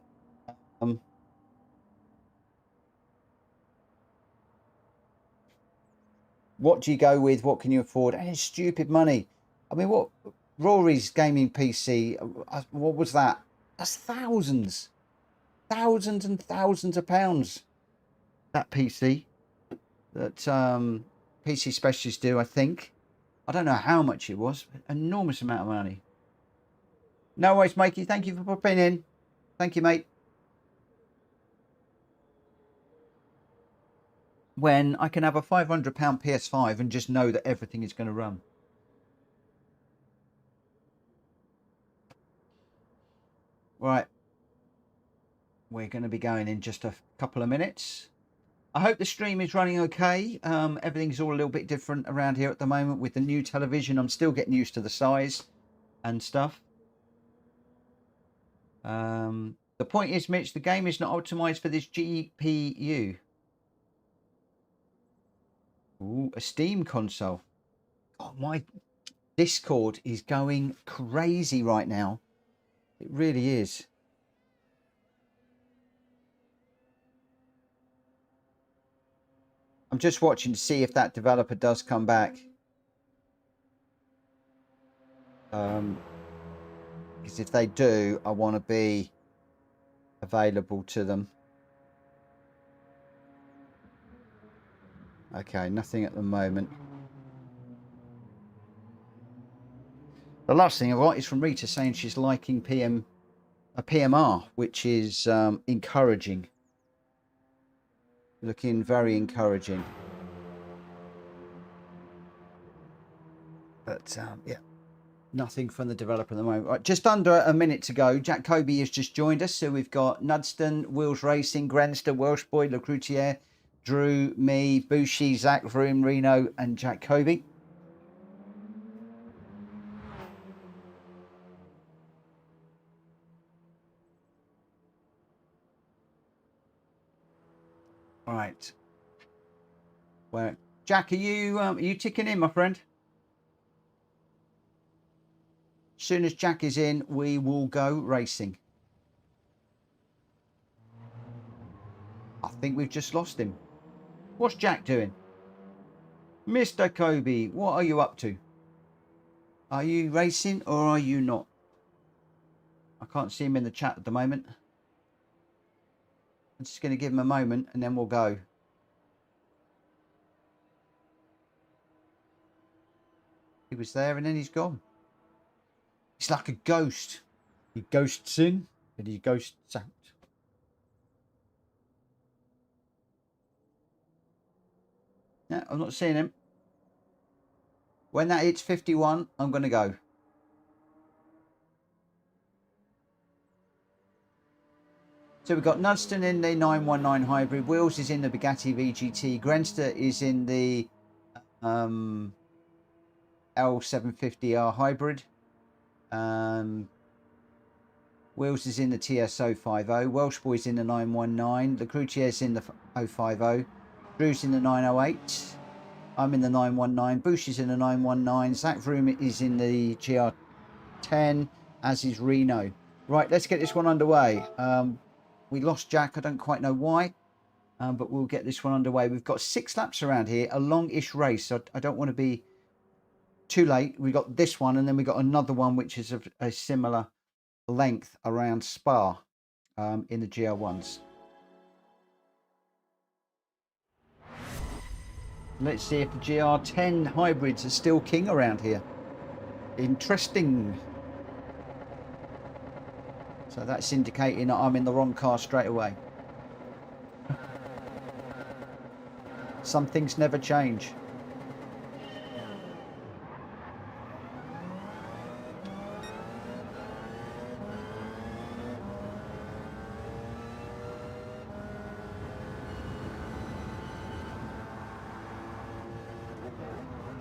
What do you go with? What can you afford? And it's stupid money. I mean, what Rory's gaming PC, what was that? That's thousands and thousands of pounds. That PC that PC specialists do, I think. I don't know how much it was. Enormous amount of money. No worries, Mikey. Thank you for popping in. Thank you, mate. When I can have a £500 PS5 and just know that everything is going to run. Right. We're going to be going in just a couple of minutes. I hope the stream is running okay. Everything's all a little bit different around here at the moment with the new television. I'm still getting used to the size and stuff. The point is, Mitch, the game is not optimized for this GPU. Ooh, a Steam console. Oh, my Discord is going crazy right now. It really is. I'm just watching to see if that developer does come back. Because if they do, I want to be available to them. Okay, nothing at the moment. The last thing I got is from Rita saying she's liking a PMR, which is encouraging. Looking very encouraging. But yeah, nothing from the developer at the moment. Right, just under a minute to go. Jack Kobe has just joined us. So we've got Nudston, Wheels Racing, Granster, Welsh Boy, Lecroutier, Drew, me, Bushi, Zach, Vroom, Reno, and Jack Kobe. All right. Well, Jack, are you ticking in, my friend? As soon as Jack is in, we will go racing. I think we've just lost him. What's Jack doing? Mr. Kobe, what are you up to? Are you racing or are you not? I can't see him in the chat at the moment. I'm just going to give him a moment and then we'll go. He was there and then he's gone. He's like a ghost. He ghosts in and he ghosts out. Yeah, I'm not seeing him. When that hits 51, I'm going to go. So we've got Nudston in the 919 hybrid. Wills is in the Bugatti VGT. Grenster is in the L750R hybrid. Wills is in the TS050. Welsh Boy's in the 919. Lecroutier's in the 050. Drew's in the 908. I'm in the 919. Bush is in the 919. Zach Vroom is in the Gr.10, as is Reno. Right, let's get this one underway. We lost Jack. I don't quite know why, but we'll get this one underway. We've got 6 laps around here, a long-ish race. So I don't want to be too late. We got this one, and then we got another one which is of a similar length around Spa in the Gr.1s. Let's see if the Gr.10 hybrids are still king around here. Interesting. So that's indicating that I'm in the wrong car straight away. Some things never change.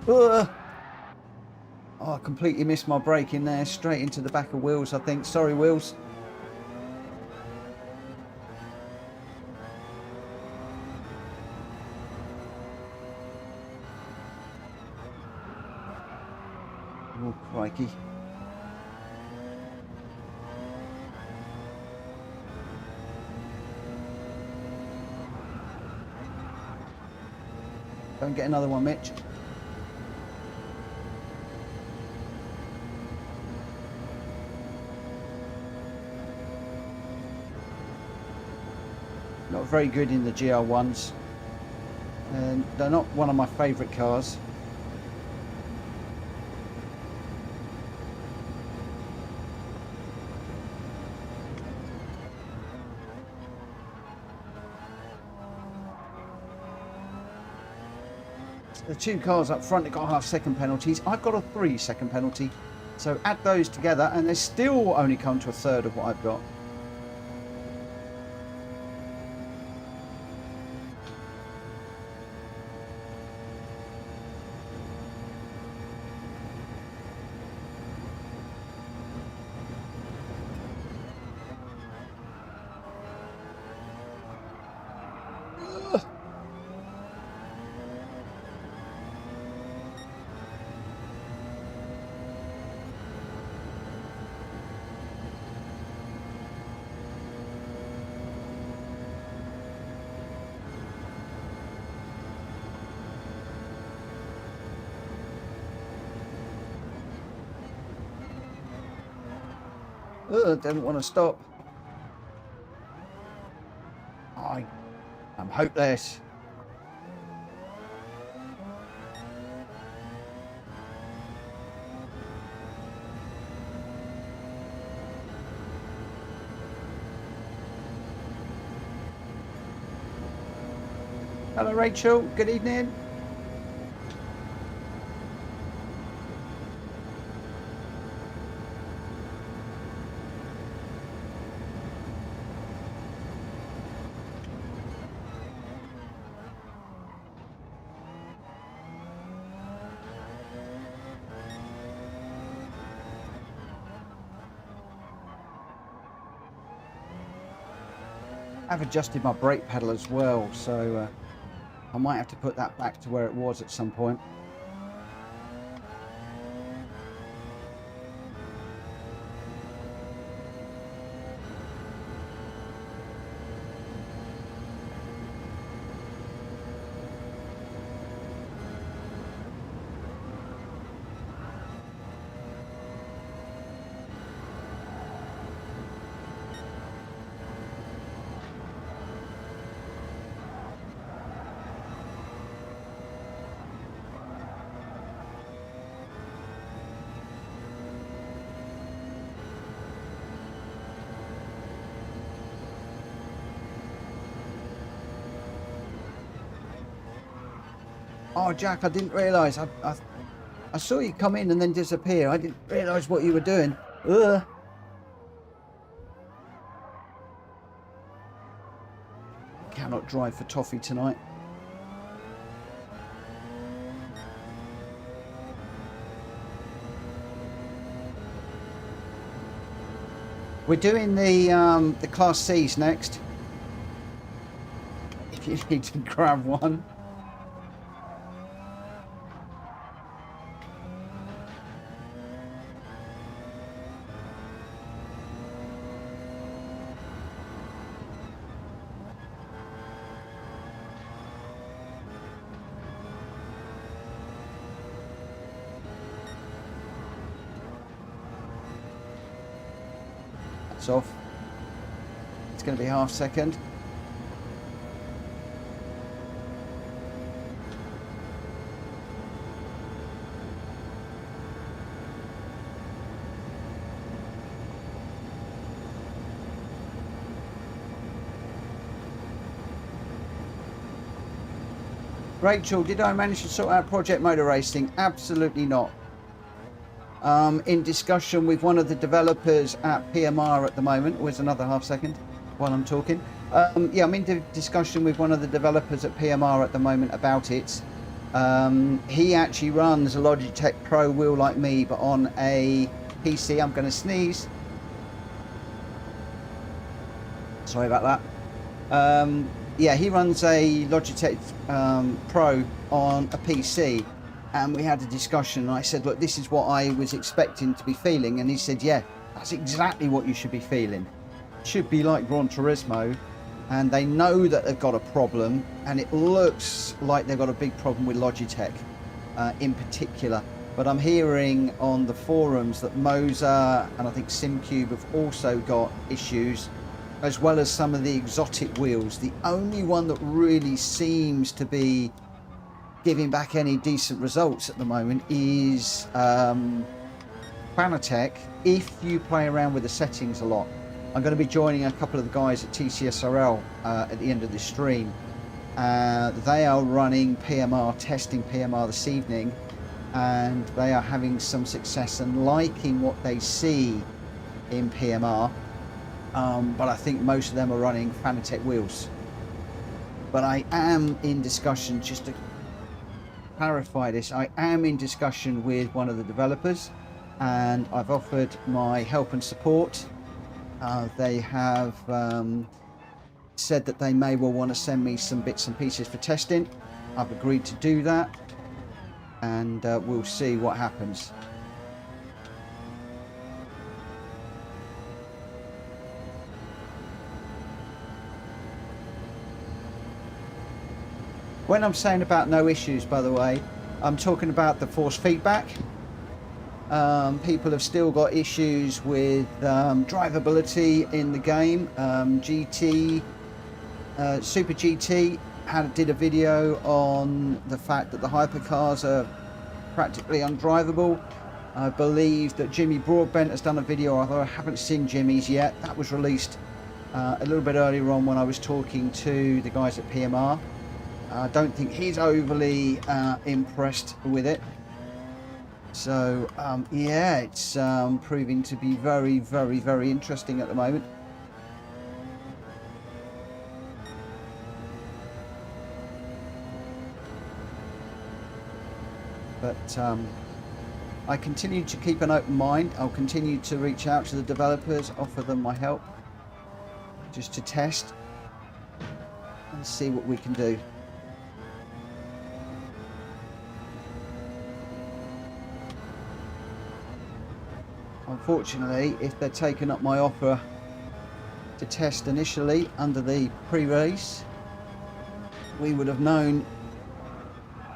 Oh, I completely missed my brake in there. Straight into the back of Wills, I think. Sorry, Wills. Oh, crikey. Don't get another one, Mitch. Not very good in the Gr.1s. And they're not one of my favourite cars. The 2 cars up front have got half-second penalties. I've got a 3-second penalty. So add those together and they still only come to a third of what I've got. Didn't want to stop. I'm hopeless. Hello, Rachel. Good evening. I've adjusted my brake pedal as well, so I might have to put that back to where it was at some point. Oh, Jack, I didn't realise. I saw you come in and then disappear. I didn't realise what you were doing. Ugh. Cannot drive for toffee tonight. We're doing the Class C's next. If you need to grab one. Off. It's going to be half second. Rachel, did I manage to sort out project motor racing? Absolutely not. In discussion with one of the developers at PMR at the moment. Where's another half second while I'm talking? Yeah, I'm in discussion with one of the developers at PMR at the moment about it. He actually runs a Logitech Pro wheel like me, but on a PC. I'm going to sneeze. Sorry about that. Yeah, he runs a Logitech Pro on a PC. And we had a discussion and I said, look, this is what I was expecting to be feeling. And he said, yeah, that's exactly what you should be feeling. It should be like Gran Turismo. And they know that they've got a problem. And it looks like they've got a big problem with Logitech in particular. But I'm hearing on the forums that Moza and I think SimCube have also got issues, as well as some of the exotic wheels. The only one that really seems to be giving back any decent results at the moment is Fanatec, if you play around with the settings a lot. I'm going to be joining a couple of the guys at TCSRL at the end of this stream. They are running PMR, testing PMR this evening, and they are having some success and liking what they see in PMR. But I think most of them are running Fanatec wheels. But I am in discussion, just to clarify this, I am in discussion with one of the developers and I've offered my help and support. They have said that they may well want to send me some bits and pieces for testing. I've agreed to do that, and we'll see what happens. When I'm saying about no issues, by the way, I'm talking about the force feedback. People have still got issues with drivability in the game. Super GT did a video on the fact that the hypercars are practically undrivable. I believe that Jimmy Broadbent has done a video, although I haven't seen Jimmy's yet. That was released a little bit earlier on when I was talking to the guys at PMR. I don't think he's overly impressed with it. So yeah, it's proving to be very, very, very interesting at the moment. But I continue to keep an open mind. I'll continue to reach out to the developers, offer them my help, just to test. and see what we can do. Unfortunately, if they're taking up my offer to test initially under the pre-race, we would have known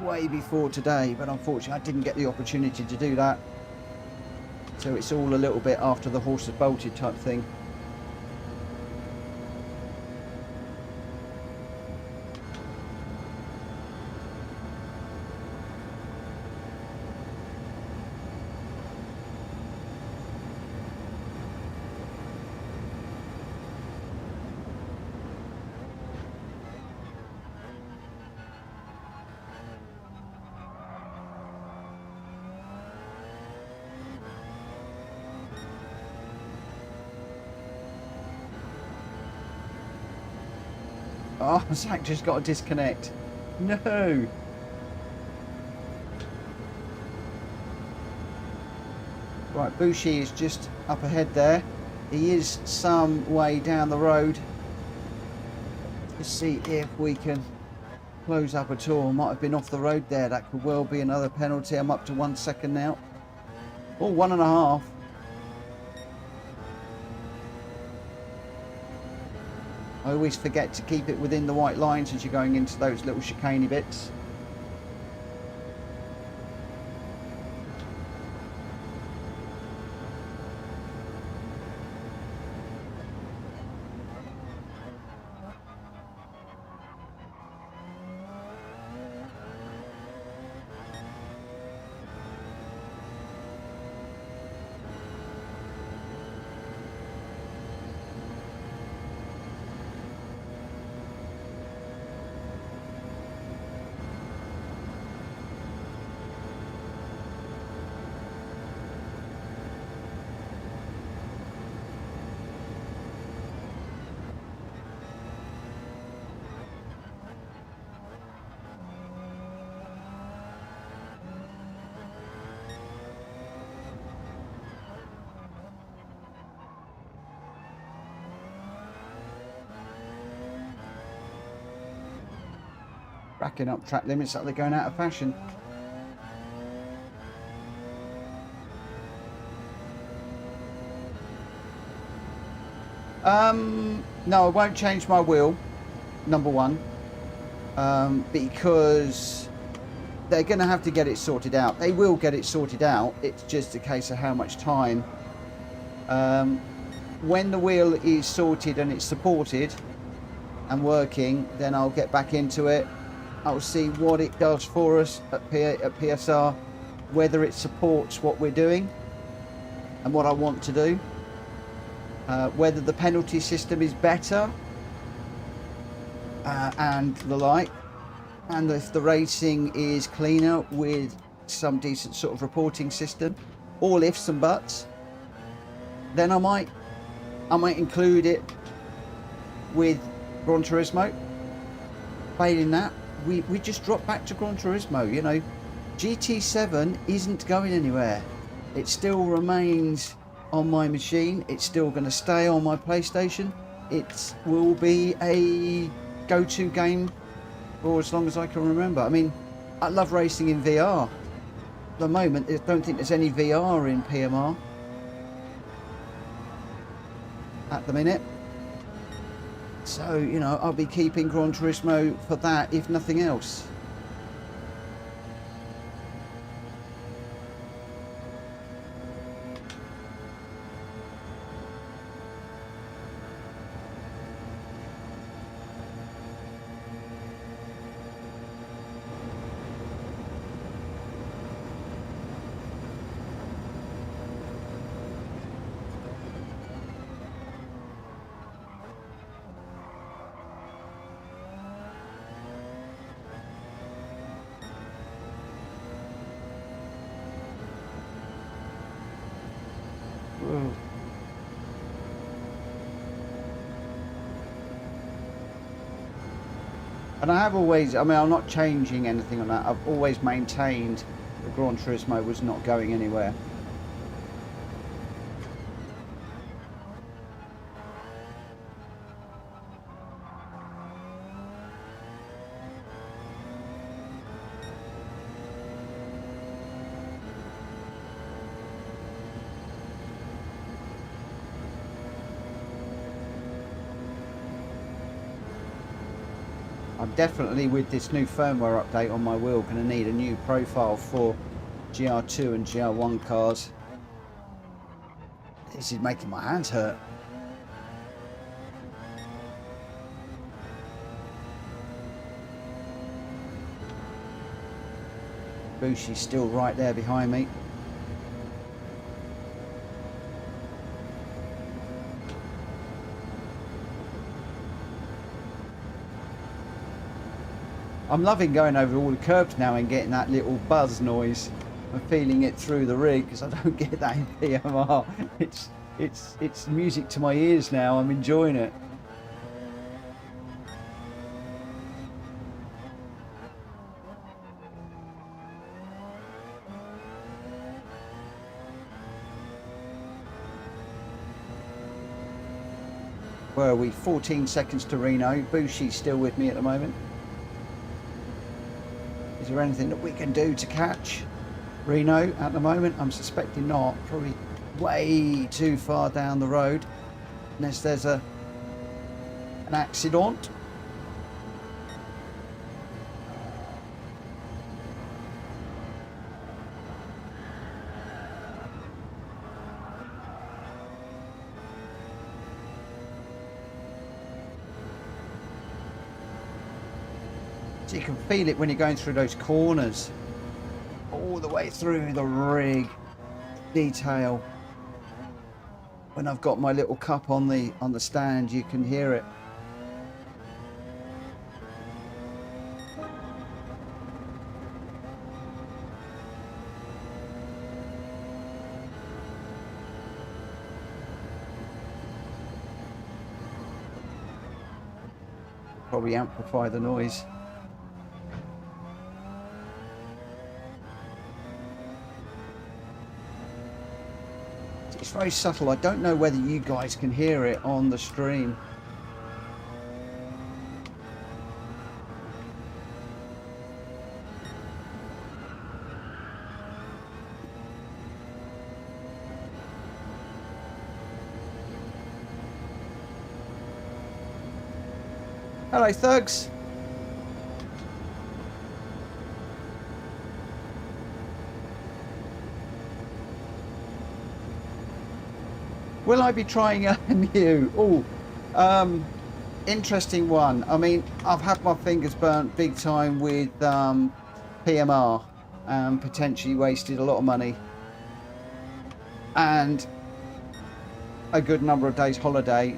way before today, but unfortunately I didn't get the opportunity to do that. So it's all a little bit after the horse has bolted type thing. Oh, Zach just got a disconnect. No. Right, Bushi is just up ahead there. He is some way down the road. Let's see if we can close up at all. Might have been off the road there. That could well be another penalty. I'm up to 1 second now. Oh, 1.5. I always forget to keep it within the white lines as you're going into those little chicaney bits. Racking up track limits that they're going out of fashion. No, I won't change my wheel, number one, because they're going to have to get it sorted out. They will get it sorted out. It's just a case of how much time. When the wheel is sorted and it's supported and working, then I'll get back into it. I'll see what it does for us at PSR, whether it supports what we're doing and what I want to do, whether the penalty system is better and the like, and if the racing is cleaner with some decent sort of reporting system. All ifs and buts. Then I might include it with Gran Turismo. Failing that, we just drop back to Gran Turismo. You know, GT7 isn't going anywhere. It still remains on my machine. It's still going to stay on my PlayStation. It will be a go-to game for as long as I can remember. I mean, I love racing in VR. At the moment, I don't think there's any VR in PMR at the minute. So, you know, I'll be keeping Gran Turismo for that, if nothing else. And I have always, I mean, I'm not changing anything on that. I've always maintained that Gran Turismo was not going anywhere. I'm definitely, with this new firmware update on my wheel, going to need a new profile for Gr.2 and Gr.1 cars. This is making my hands hurt. Fushi's still right there behind me. I'm loving going over all the curbs now and getting that little buzz noise. I'm feeling it through the rig because I don't get that in PMR. It's music to my ears now. I'm enjoying it. Where are we? 14 seconds to Reno. Bushi's still with me at the moment. Is there anything that we can do to catch Reno at the moment? I'm suspecting not. Probably way too far down the road, unless there's an accident. So you can feel it when you're going through those corners, all the way through the rig detail. When I've got my little cup on the stand, you can hear it. Probably amplify the noise. It's very subtle. I don't know whether you guys can hear it on the stream. Hello, thugs. Will I be trying a new? Oh, interesting one. I mean, I've had my fingers burnt big time with PMR and potentially wasted a lot of money and a good number of days holiday.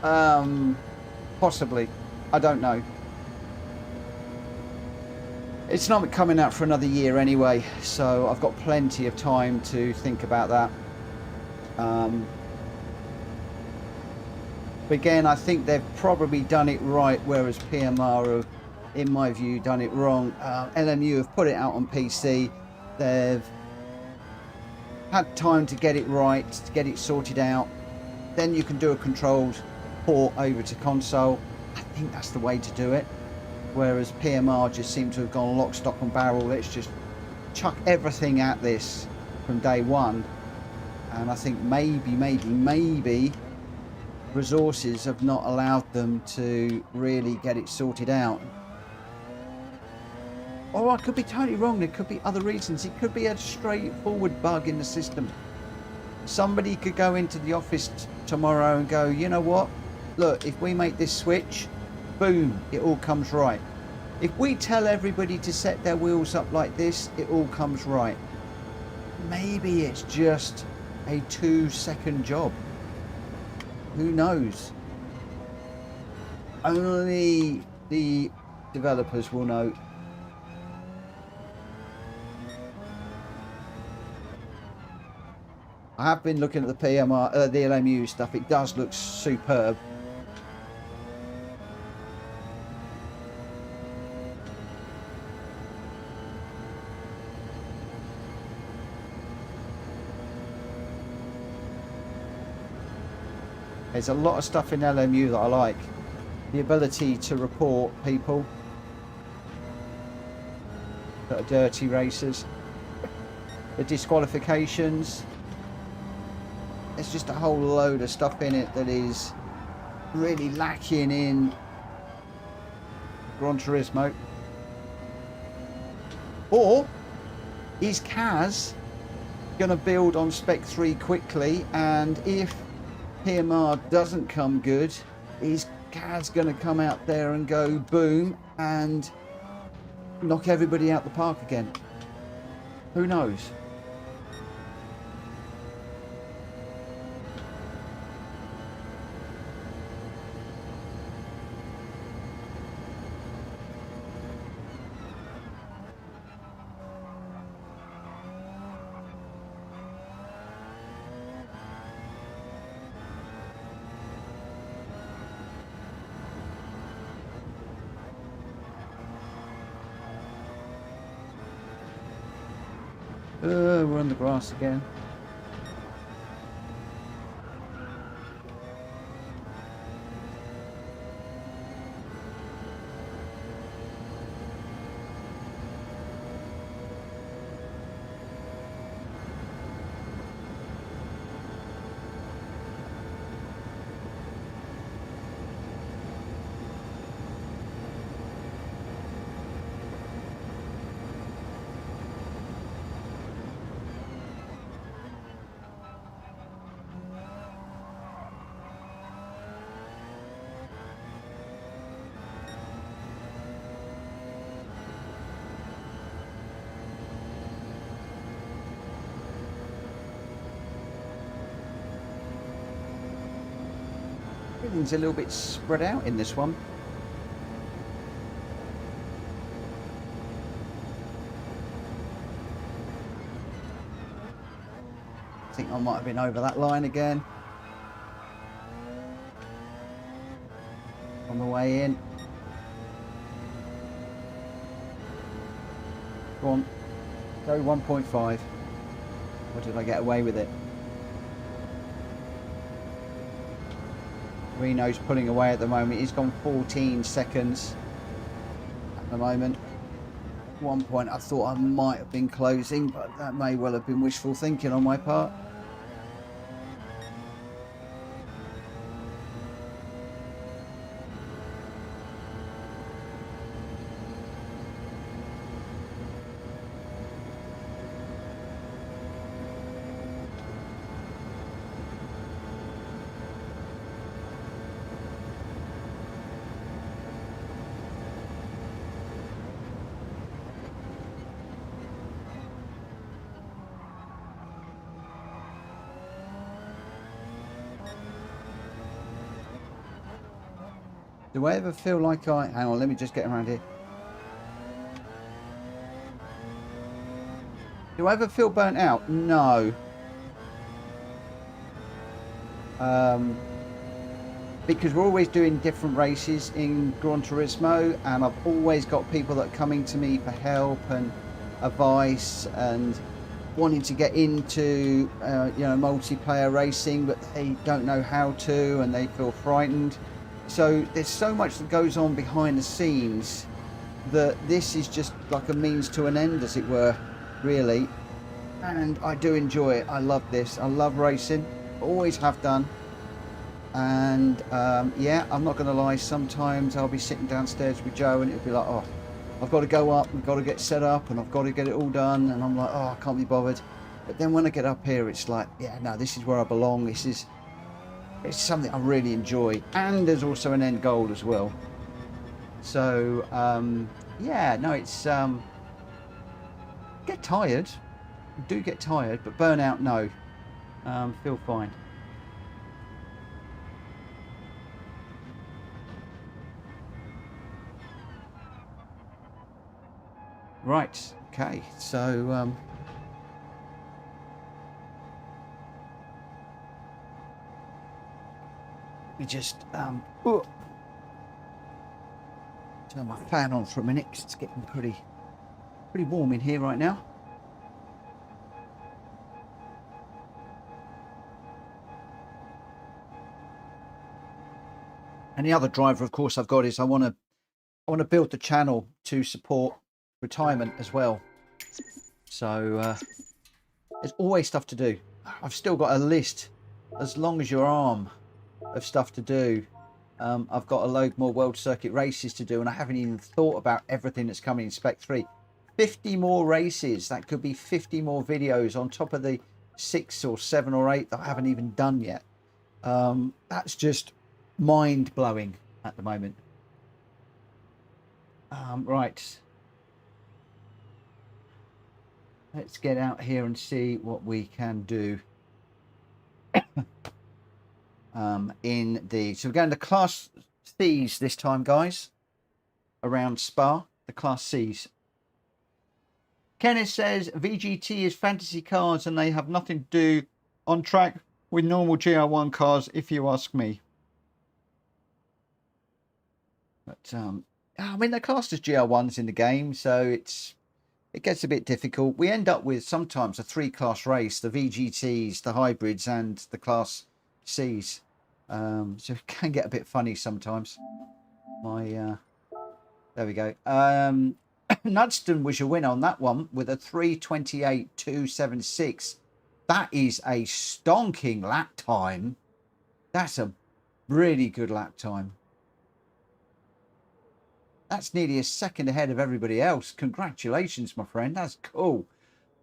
Possibly. I don't know. It's not coming out for another year anyway, so I've got plenty of time to think about that. But again, I think they've probably done it right, whereas PMR have, in my view, done it wrong. LMU have put it out on PC. They've had time to get it right, to get it sorted out. Then you can do a controlled port over to console. I think that's the way to do it. Whereas PMR just seem to have gone lock, stock and barrel. Let's just chuck everything at this from day one. And I think maybe resources have not allowed them to really get it sorted out. Or I could be totally wrong. There could be other reasons. It could be a straightforward bug in the system. Somebody could go into the office tomorrow and go, you know what? Look, if we make this switch, boom, it all comes right. If we tell everybody to set their wheels up like this, it all comes right. Maybe it's just a 2-second job. Who knows? Only the developers will know. I have been looking at the PMR, the LMU stuff. It does look superb. There's a lot of stuff in LMU that I like. The ability to report people that are dirty racers. The disqualifications. There's just a whole load of stuff in it that is really lacking in Gran Turismo? Or is Kaz going to build on Spec 3 quickly, and if PMR doesn't come good, is Kaz going to come out there and go boom and knock everybody out the park again? Who knows? We're on the grass again. Everything's a little bit spread out in this one. I think I might have been over that line again. On the way in. Go on. Go 1.5. Or did I get away with it? Reno's pulling away at the moment. He's gone 14 seconds at the moment. At one point I thought I might have been closing, but that may well have been wishful thinking on my part. Do I ever feel like hang on, let me just get around here. Do I ever feel burnt out? No. Because we're always doing different races in Gran Turismo, and I've always got people that are coming to me for help and advice and wanting to get into you know, multiplayer racing, but they don't know how to and they feel frightened. So there's so much that goes on behind the scenes that this is just like a means to an end, as it were, really. And I do enjoy it. I love this. I love racing. Always have done. And yeah, I'm not going to lie. Sometimes I'll be sitting downstairs with Joe and it'll be like, oh, I've got to go up. I've got to get set up and I've got to get it all done. And I'm like, oh, I can't be bothered. But then when I get up here, it's like, yeah, no, this is where I belong. It's something I really enjoy, and there's also an end goal as well. So yeah, no, it's get tired, you do get tired, but burnout, no. Feel fine. Right, okay, so we just turn my fan on for a minute because it's getting pretty warm in here right now. And the other driver, of course, I've got is I want to build the channel to support retirement as well. So there's always stuff to do. I've still got a list as long as your arm of stuff to do. I've got a load more World Circuit races to do, and I haven't even thought about everything that's coming in Spec 3. 50 more races. That could be 50 more videos on top of the 6 or 7 or 8 that I haven't even done yet. That's just mind-blowing at the moment. Right. Let's get out here and see what we can do. So we're going to Class C's this time, guys, around Spa, the Class C's. Kenneth says VGT is fantasy cars and they have nothing to do on track with normal Gr.1 cars, if you ask me. But I mean, they're classed as Gr.1s in the game, so it gets a bit difficult. We end up with sometimes a 3-class race: the VGTs, the hybrids, and the Class C's. So it can get a bit funny sometimes. There we go. Nudston was your winner on that one with a 3:28.276. That is a stonking lap time. That's a really good lap time. That's nearly a second ahead of everybody else. Congratulations, my friend. That's cool.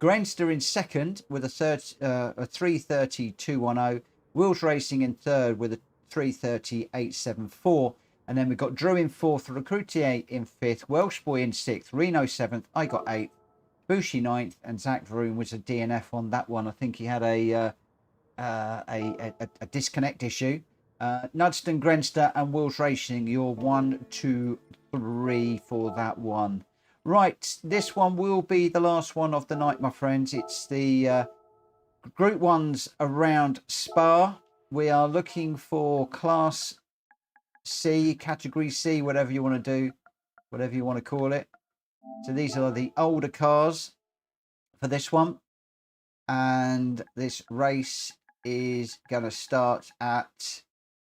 Grenster in second with a 3:30.210. Wills Racing in third with a 3:30.874. And then we've got Drew in fourth, Recruitier in fifth, Welsh Boy in sixth, Reno seventh, I got eighth, Bushi ninth, and Zach Vroom was a DNF on that one. I think he had a disconnect issue. Nudston, Grenster, and Wills Racing, you're 1, 2, 3 for that one. Right, this one will be the last one of the night, my friends. It's the Group 1s around Spa. We are looking for Class C, Category C, whatever you want to do, whatever you want to call it. So these are the older cars for this one. And this race is going to start at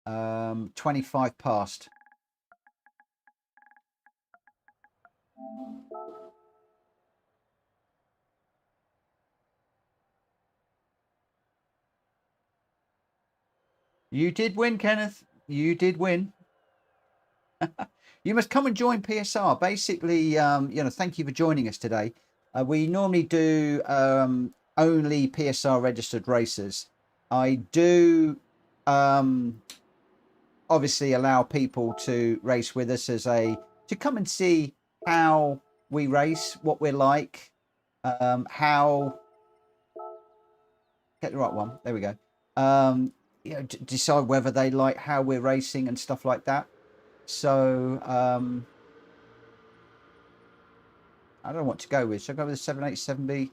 25 past. You did win, Kenneth. You did win. You must come and join PSR. Basically, thank you for joining us today. We normally do only PSR registered racers. I do obviously allow people to race with us to come and see how we race, what we're like, how get the right one. There we go. Decide whether they like how we're racing and stuff like that. So I don't know what to go with. Should I go with the 787B?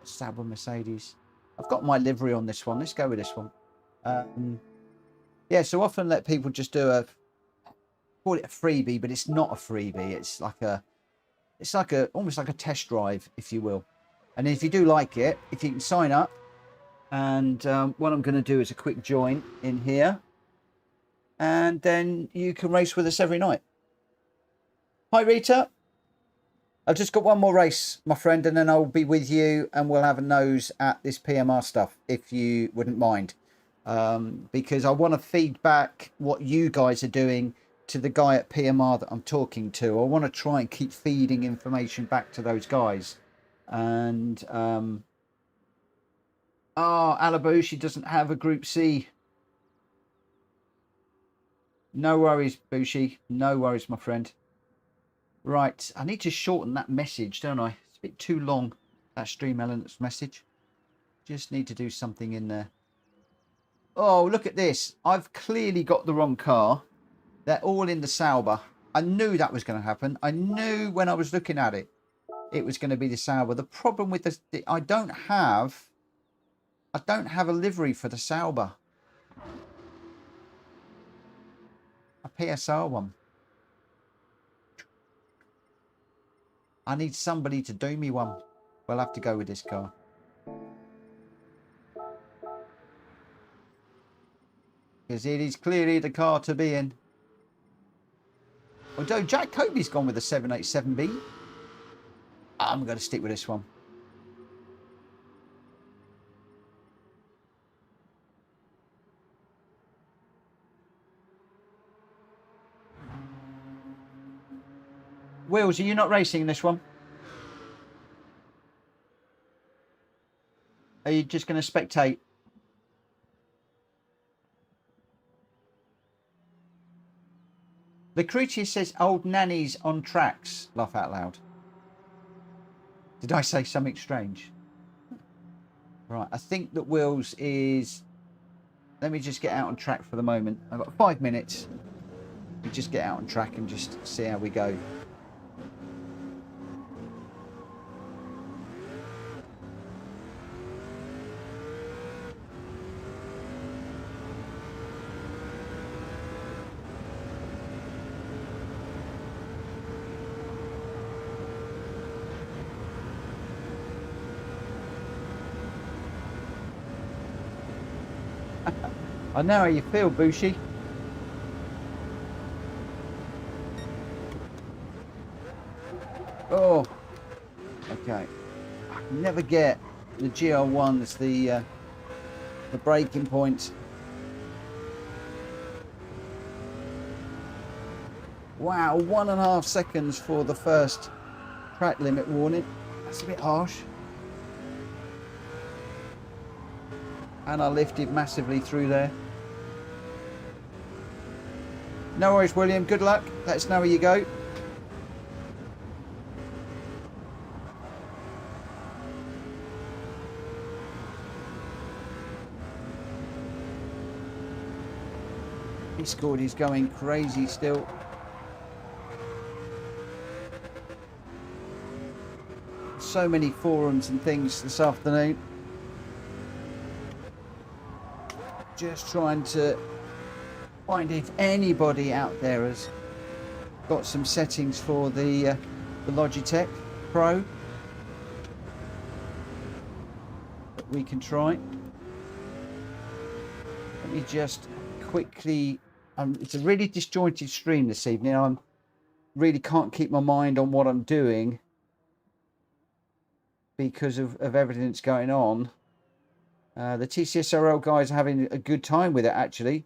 Sauber Mercedes. I've got my livery on this one. Let's go with this one. Yeah, so often let people just do call it a freebie, but it's not a freebie. It's almost like a test drive, if you will. And if you do like it, if you can sign up, and what I'm going to do is a quick join in here, and then you can race with us every night. Hi, Rita. I've just got one more race, my friend, and then I'll be with you and we'll have a nose at this PMR stuff, if you wouldn't mind. Because I want to feed back what you guys are doing to the guy at PMR that I'm talking to. I want to try and keep feeding information back to those guys. And Alabushi doesn't have a Group C. No worries, Bushi. No worries, my friend. Right, I need to shorten that message, don't I? It's a bit too long, that Stream Elements message. Just need to do something in there. Oh, look at this. I've clearly got the wrong car. They're all in the Sauber. I knew that was going to happen. I knew when I was looking at it, it was going to be the Sauber. The problem with this, I don't have a livery for the Sauber. A PSR one. I need somebody to do me one. We'll have to go with this car. Because it is clearly the car to be in. Although Jack Kobe's gone with the 787B. I'm going to stick with this one. Wheels, are you not racing this one? Are you just going to spectate? Lucretius says old nannies on tracks. Laugh out loud. Did I say something strange? Right, I think that Wills is... Let me just get out on track for the moment. I've got 5 minutes. We just get out on track and just see how we go. I know how you feel, Bushi. Oh, okay. I can never get the Gr.1's the braking point. Wow, 1.5 seconds for the first track limit warning. That's a bit harsh. And I lifted massively through there. No worries, William. Good luck. Let us know where you go. Discord is going crazy still. So many forums and things this afternoon. Just trying to find if anybody out there has got some settings for the Logitech Pro that we can try. Let me just quickly... it's a really disjointed stream this evening. I really can't keep my mind on what I'm doing because of everything that's going on. The TCSRL guys are having a good time with it, actually.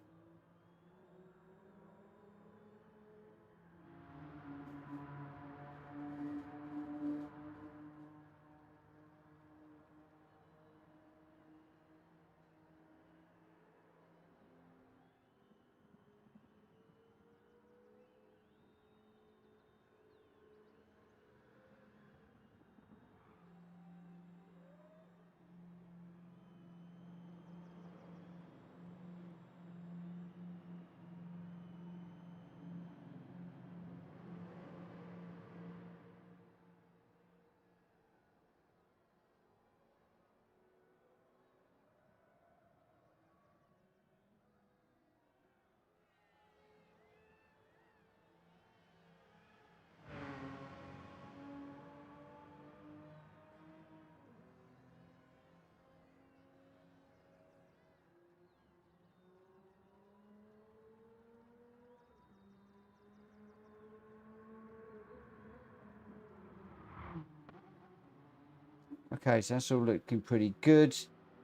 Okay, so that's all looking pretty good.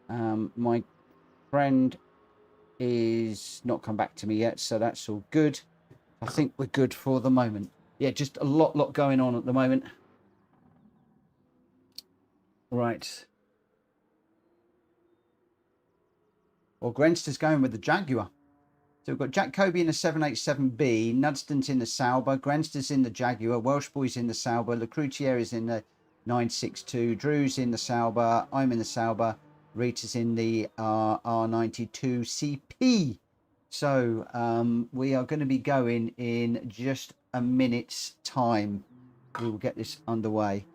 My friend is not come back to me yet, so that's all good. I think we're good for the moment. Yeah, just a lot going on at the moment. Right. Well, Grenster's going with the Jaguar. So we've got Jack Kobe in the 787B, Nudston's in the Sauber, Grenster's in the Jaguar, Welsh Boy's in the Sauber, Lecroutier is in the 962, Drew's in the Sauber, I'm in the Sauber, Rita's in the R92CP. So we are going to be going in just a minute's time. We will get this underway.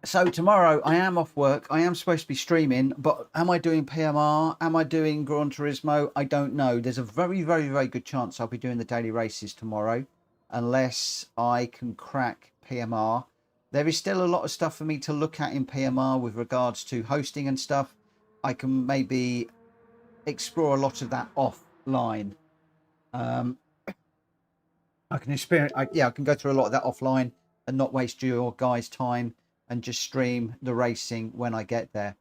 So tomorrow I am off work. I am supposed to be streaming, but am I doing PMR? Am I doing Gran Turismo? I don't know. There's a very good chance I'll be doing the daily races tomorrow, unless I can crack PMR. There is still a lot of stuff for me to look at in PMR with regards to hosting and stuff. I can maybe explore a lot of that offline. I can experience. I can go through a lot of that offline and not waste your guys' time, and just stream the racing when I get there.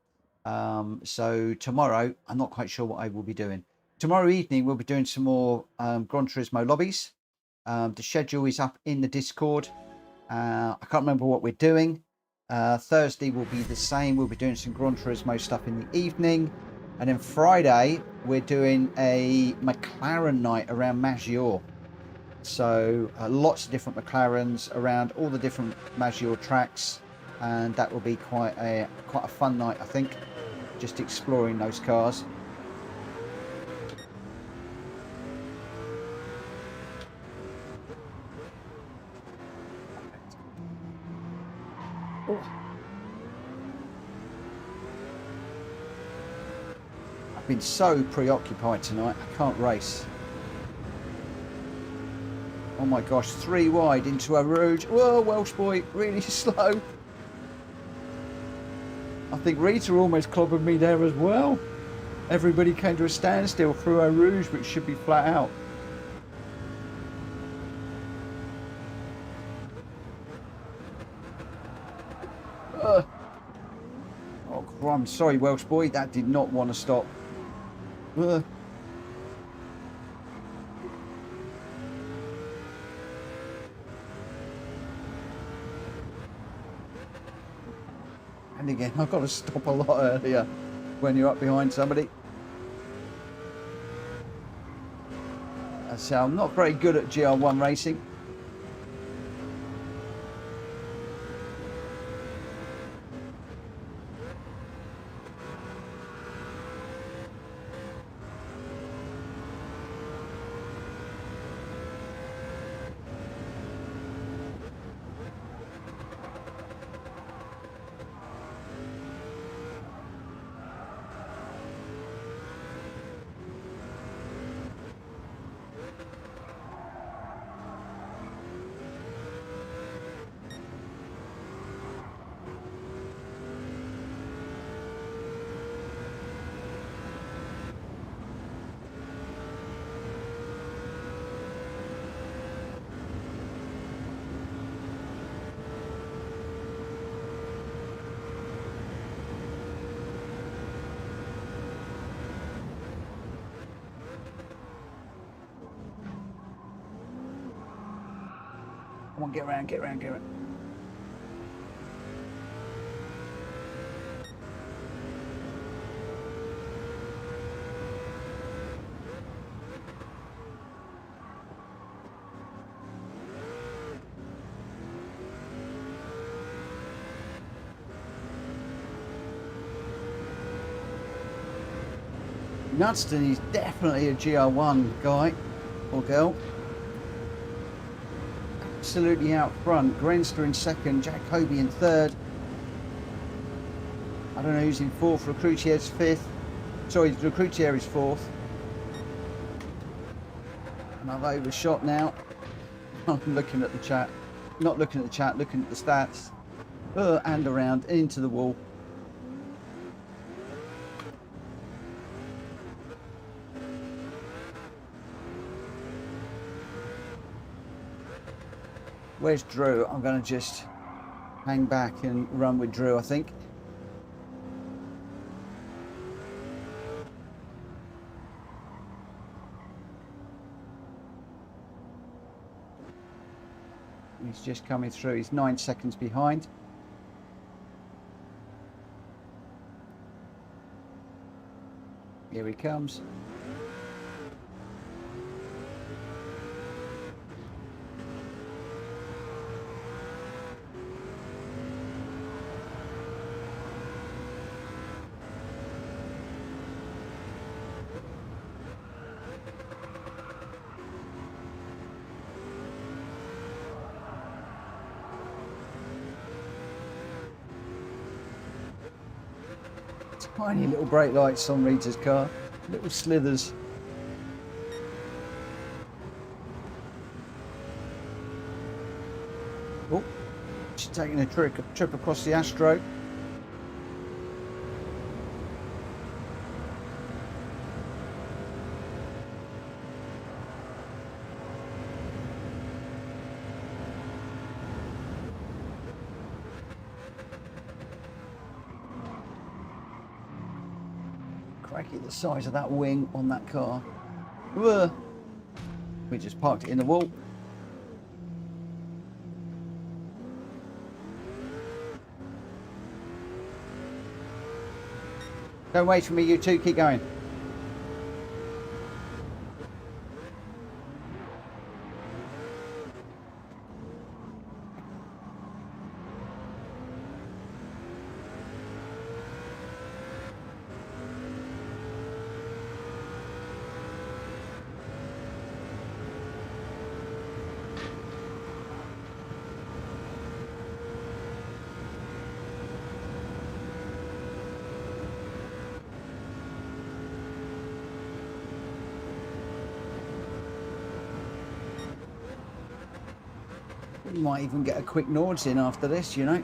So tomorrow, I'm not quite sure what I will be doing. Tomorrow evening, we'll be doing some more Gran Turismo lobbies. The schedule is up in the Discord. I can't remember what we're doing. Thursday will be the same. We'll be doing some Gran Turismo stuff in the evening. And then Friday, we're doing a McLaren night around Maggiore. So lots of different McLarens around all the different Maggiore tracks. And that will be quite a fun night, I think. Just exploring those cars. Oh. I've been so preoccupied tonight, I can't race. Oh my gosh, 3 wide into a Rouge. Whoa, Welsh boy, really slow. I think Rita almost clobbered me there as well. Everybody came to a standstill through a Rouge, which should be flat out. Oh, I'm sorry, Welsh boy, that did not want to stop. And again, I've got to stop a lot earlier when you're up behind somebody. So I'm not very good at Gr.1 racing. Come on, get around, get around, get around. Nudston is definitely a Gr.1 guy or girl. Absolutely out front. Grenster in second, Jacoby in third. I don't know who's in fourth. Recrutier's fifth. Sorry, Recrutier is fourth. And I've overshot now. I'm looking at the chat. Not looking at the chat, looking at the stats. And around into the wall. Where's Drew? I'm going to just hang back and run with Drew, I think. He's just coming through. He's 9 seconds behind. Here he comes. Tiny little brake lights on Rita's car, little slithers. Oh, she's taking a trip across the Astro. Cracky, the size of that wing on that car. We just parked it in the wall. Don't wait for me, you two. Keep going. You might even get a quick Nords in after this, you know.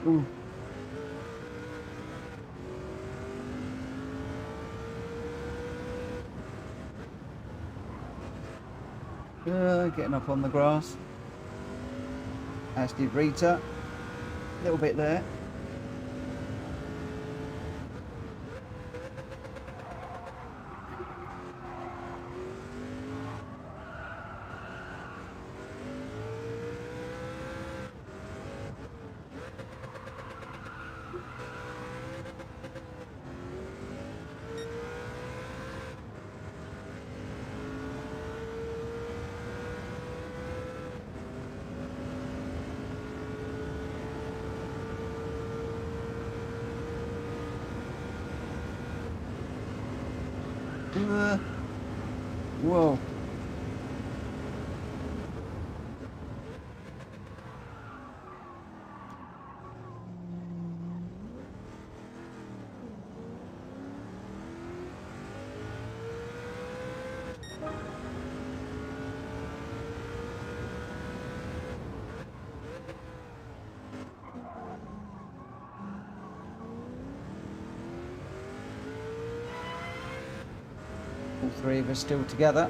Ooh. Getting up on the grass, as did Rita. A little bit there. Whoa. All three of us still together.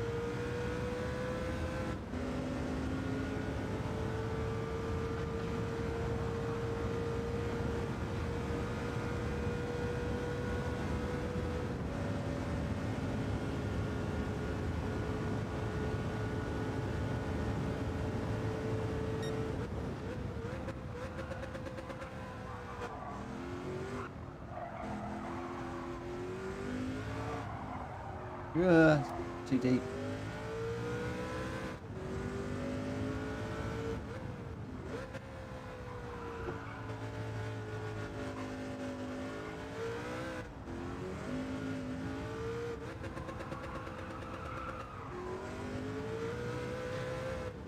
Too deep.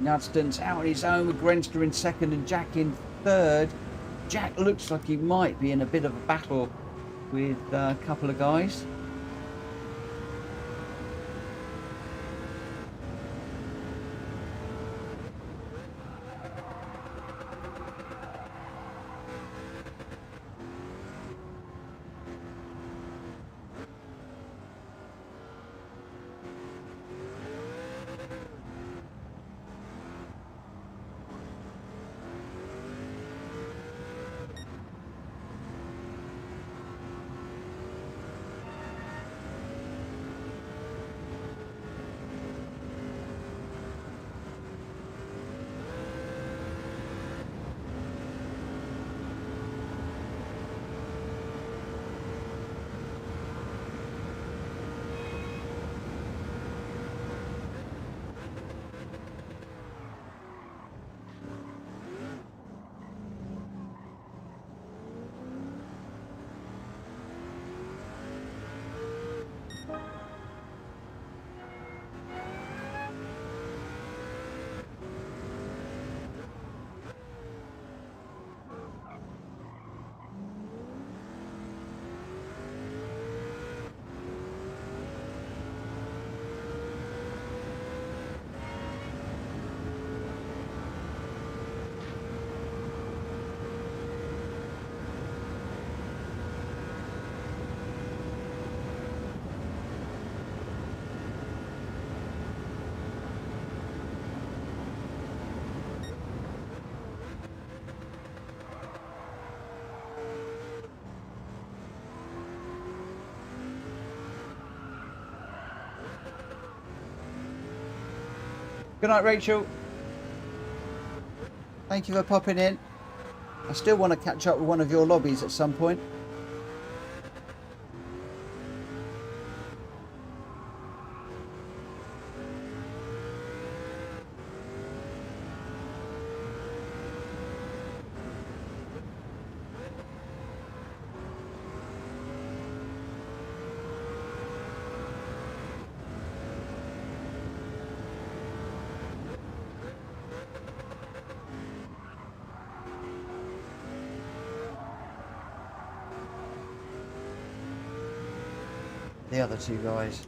Nudston's out on his own with Grenster in second and Jack in third. Jack looks like he might be in a bit of a battle with a couple of guys. Good night, Rachel. Thank you for popping in. I still want to catch up with one of your lobbies at some point. The other two guys.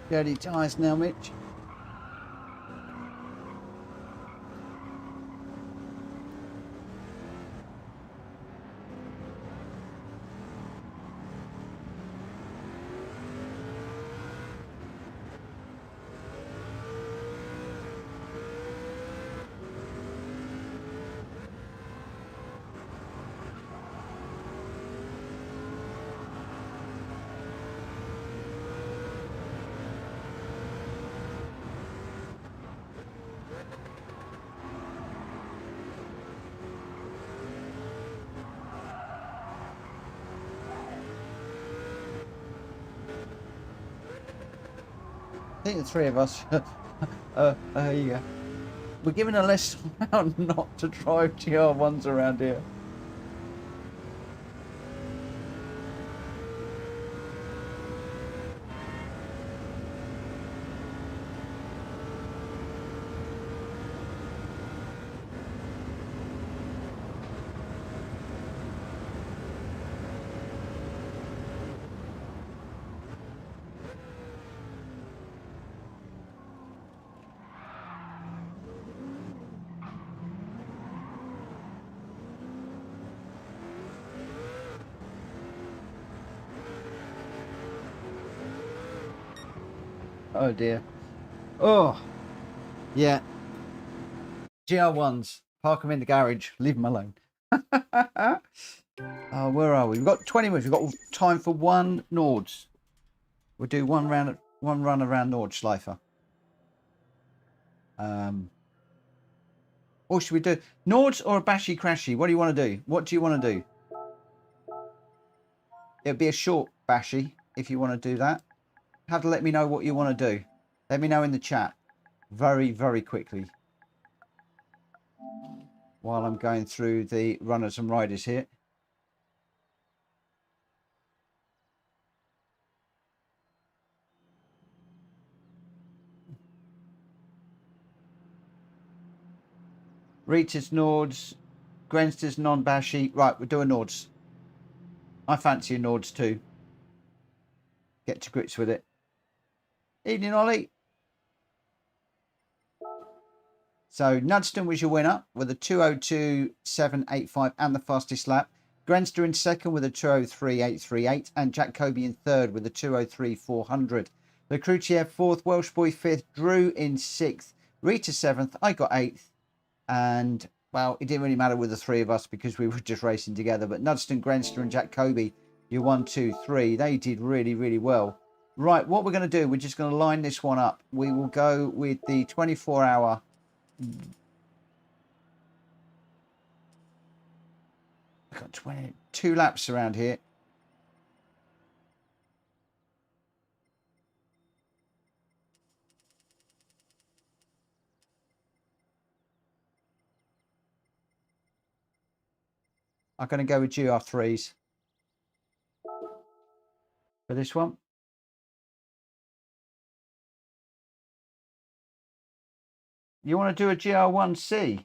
Dirty tyres now, Mitch. I think the three of us, yeah. We're given a lesson how not to drive GR1s around here. Oh dear. Oh, yeah. GR1s. Park them in the garage. Leave them alone. Oh, where are we? We've got 20 minutes. We've got time for one Nords. We'll do one run around Nordschleifer. Or should we do Nords or a Bashy Crashy? What do you want to do? What do you want to do? It'll be a short Bashy if you want to do that. Have to let me know what you want to do. Let me know in the chat very, very quickly while I'm going through the runners and riders here. Rita's Nords, Grenster's non-Bashy. Right, we're doing Nords. I fancy a Nords too. Get to grips with it. Evening, Ollie. So Nudston was your winner with a 2:02.785 and the fastest lap. Grenster in second with a 2:03.838 and Jack Kobe in third with a 2:03.400. Lecruchier fourth, Welsh Boy fifth, Drew in sixth, Rita seventh, I got eighth, and well, it didn't really matter with the three of us because we were just racing together. But Nudston, Grenster and Jack Kobe, you 1, 2, 3. They did really, really well. Right, what we're going to do, we're just going to line this one up. We will go with the 24-hour. I've got 22 laps around here. I'm going to go with Gr.3s for this one. You want to do a Gr.1C?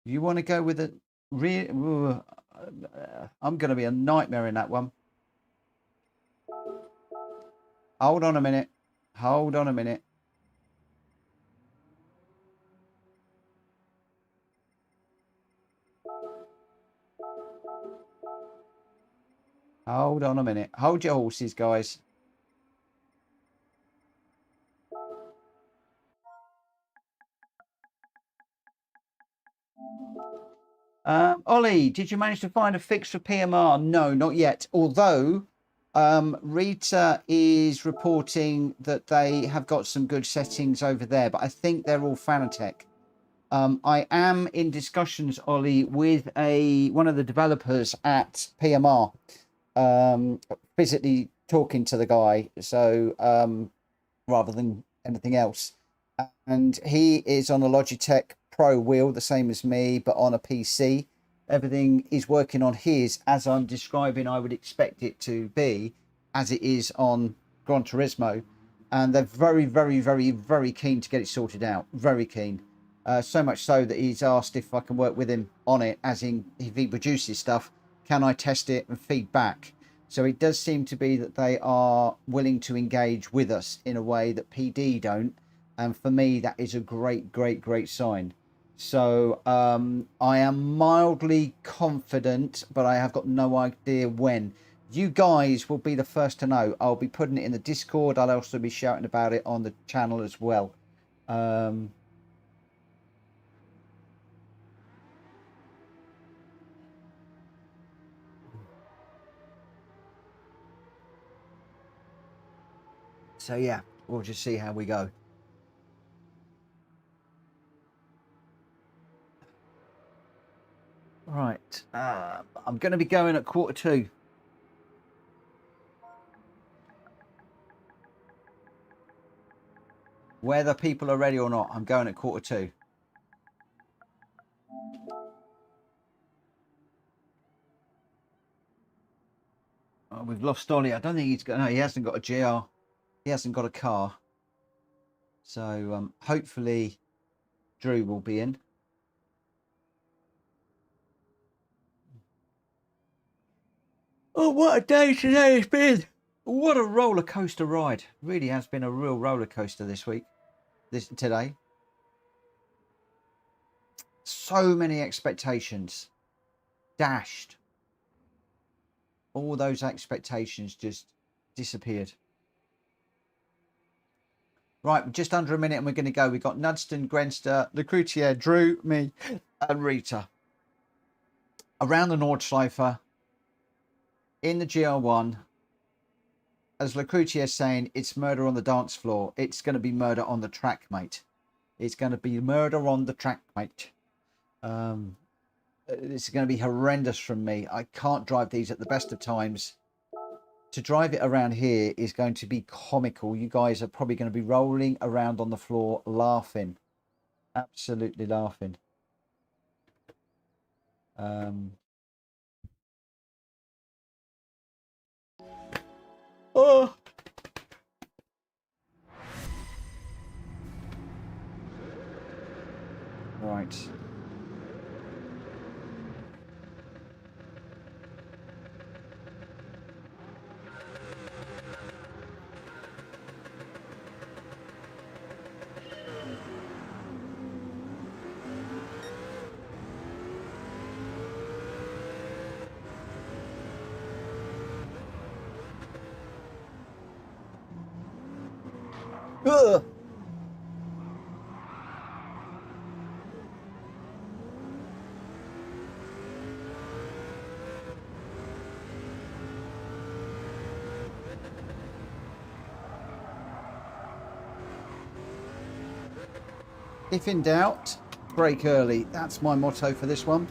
You want to go with a real? I'm going to be a nightmare in that one. Hold on a minute. Hold on a minute. Hold on a minute. Hold your horses, guys. Ollie, did you manage to find a fix for PMR? No, not yet. Although Rita is reporting that they have got some good settings over there, but I think they're all Fanatec. I am in discussions, Ollie, with one of the developers at PMR, physically talking to the guy, so rather than anything else. And he is on a Logitech Pro wheel, the same as me, but on a PC. Everything is working on his, as I'm describing, I would expect it to be, as it is on Gran Turismo. And they're very, very, very, very keen to get it sorted out. Very keen. So much so that he's asked if I can work with him on it, as in if he produces stuff, can I test it and feed back? So it does seem to be that they are willing to engage with us in a way that PD don't. And for me, that is a great, great, great sign. So I am mildly confident, but I have got no idea when. You guys will be the first to know. I'll be putting it in the Discord. I'll also be shouting about it on the channel as well. So yeah, we'll just see how we go. Right, I'm going to be going at 1:45. Whether people are ready or not, I'm going at 1:45. Oh, we've lost Ollie. I don't think he's got. No, he hasn't got a GR. He hasn't got a car. So hopefully Drew will be in. Oh, what a day today it's been. What a roller coaster ride. Really has been a real roller coaster this week. Today. So many expectations dashed. All those expectations just disappeared. Right, just under a minute and we're going to go. We've got Nudston, Grenster, Lecruchier, Drew, me and Rita. Around the Nordschleife, in the GR1, as Lecruchier is saying, it's murder on the dance floor. It's going to be murder on the track, mate. It's going to be murder on the track, mate. This is going to be horrendous from me. I can't drive these at the best of times. To drive it around here is going to be comical. You guys are probably going to be rolling around on the floor laughing. Absolutely laughing. Oh. Right. Ugh. If in doubt, brake early. That's my motto for this one.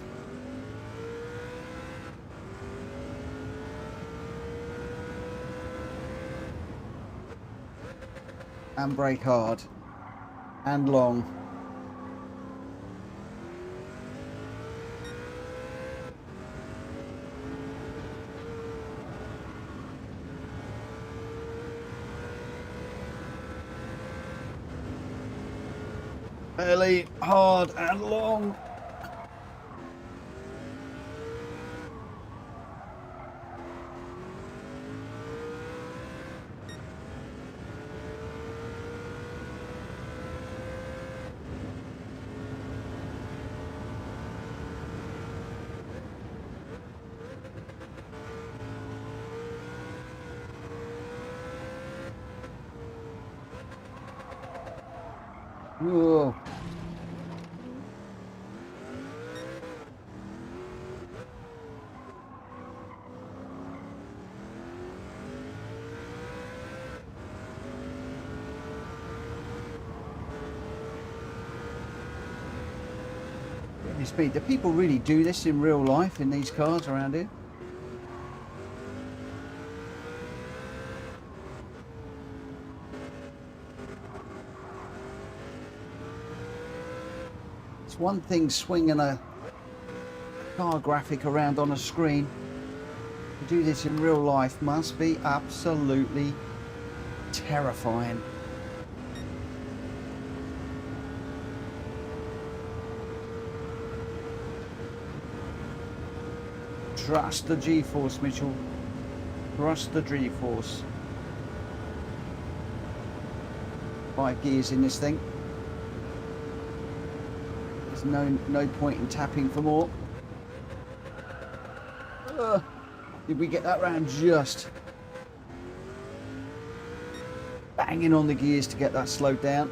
And brake hard and long. Early, hard and long. Whoa. Goodness me, do people really do this in real life in these cars around here? It's one thing swinging a car graphic around on a screen. To do this in real life must be absolutely terrifying. Trust the G-force, Mitchell. Trust the G-force. 5 gears in this thing. There's no point in tapping for more. Did we get that round just banging on the gears to get that slowed down?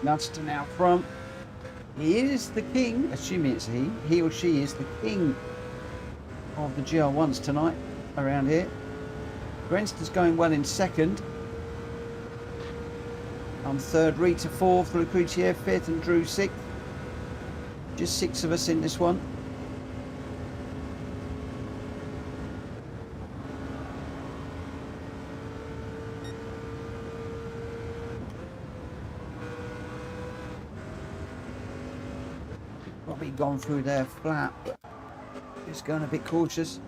Nutston out front. He is the king, assuming it's he or she is the king of the GR1s tonight around here. Grenster's going well in second. I'm third, Rita fourth, Lucretier fifth and Drew sixth. Just 6 of us in this one. Probably gone through there flat, but just going a bit cautious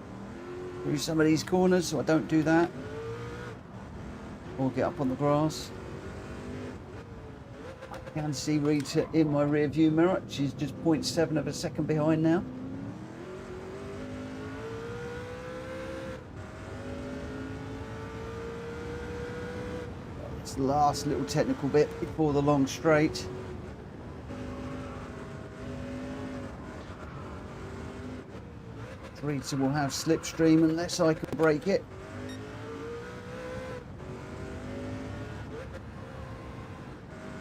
through some of these corners so I don't do that or get up on the grass. I can see Rita in my rear view mirror. She's just 0.7 of a second behind now. the last little technical bit before the long straight. Rita will have slipstream unless I can break it.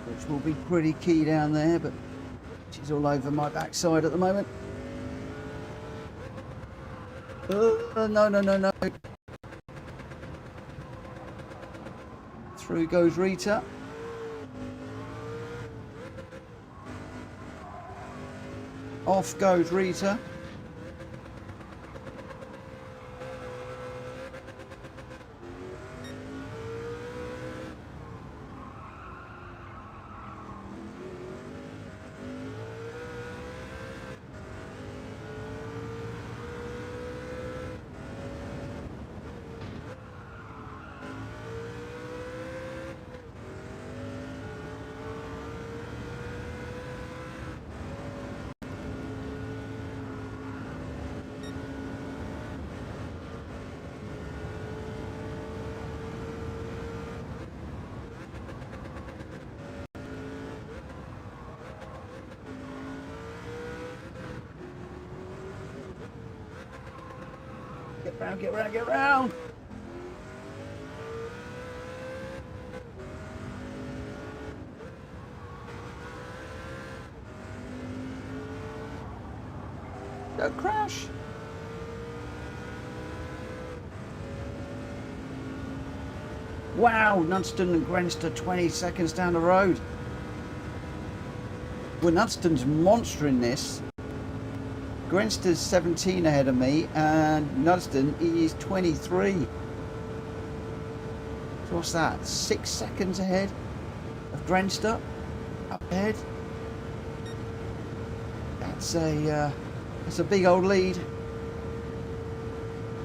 Which will be pretty key down there, but she's all over my backside at the moment. No. Through goes Rita. Off goes Rita. Get round. Don't crash. Wow, Nunston and Grenster 20 seconds down the road. Well, Nunston's monstering this. Grenster's 17 ahead of me, and Nunston is 23. So what's that? 6 seconds ahead of Grenster, up ahead. That's a big old lead.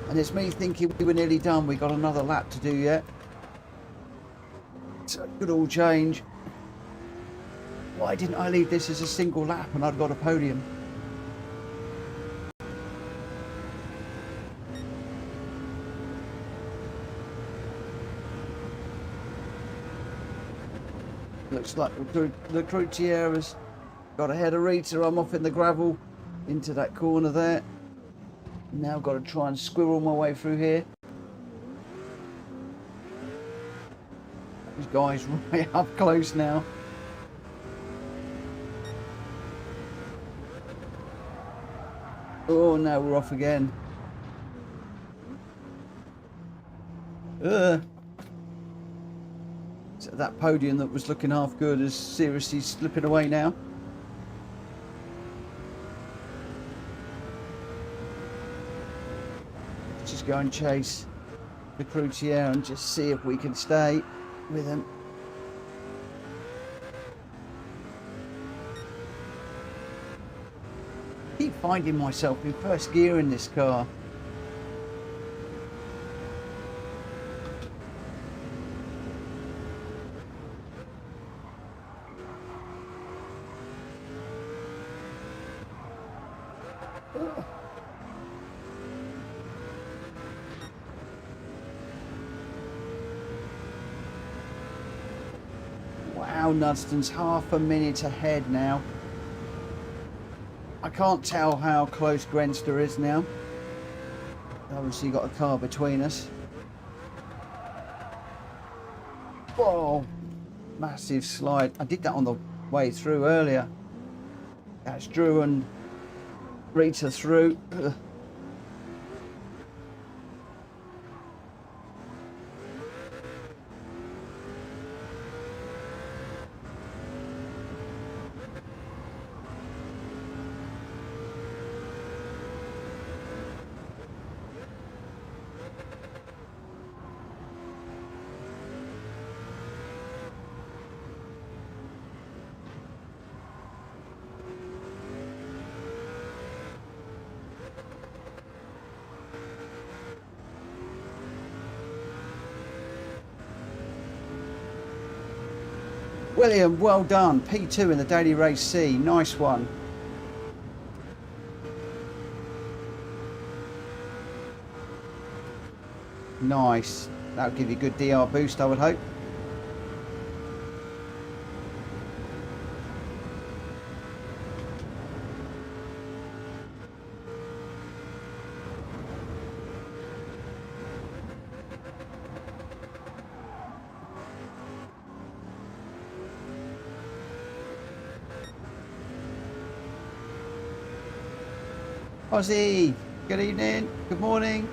And it's me thinking we were nearly done. We got another lap to do yet. So it could all change. Why didn't I leave this as a single lap and I'd got a podium? Looks like the Gr.2 has got ahead of Rita. I'm off in the gravel into that corner there. Now I've got to try and squirrel my way through here. These guys right up close now. Oh, now we're off again. So that podium that was looking half good is seriously slipping away now. Let's just go and chase the Gr.2 and just see if we can stay with him. Keep finding myself in first gear in this car. Wow, Nunston's half a minute ahead now. I can't tell how close Grenster is now. Obviously got a car between us. Whoa, massive slide. I did that on the way through earlier. That's Drew and Rita through. Ugh. William, well done. P2 in the Daily Race C. Nice one. Nice. That'll give you a good DR boost, I would hope. Ozzy, good evening, good morning.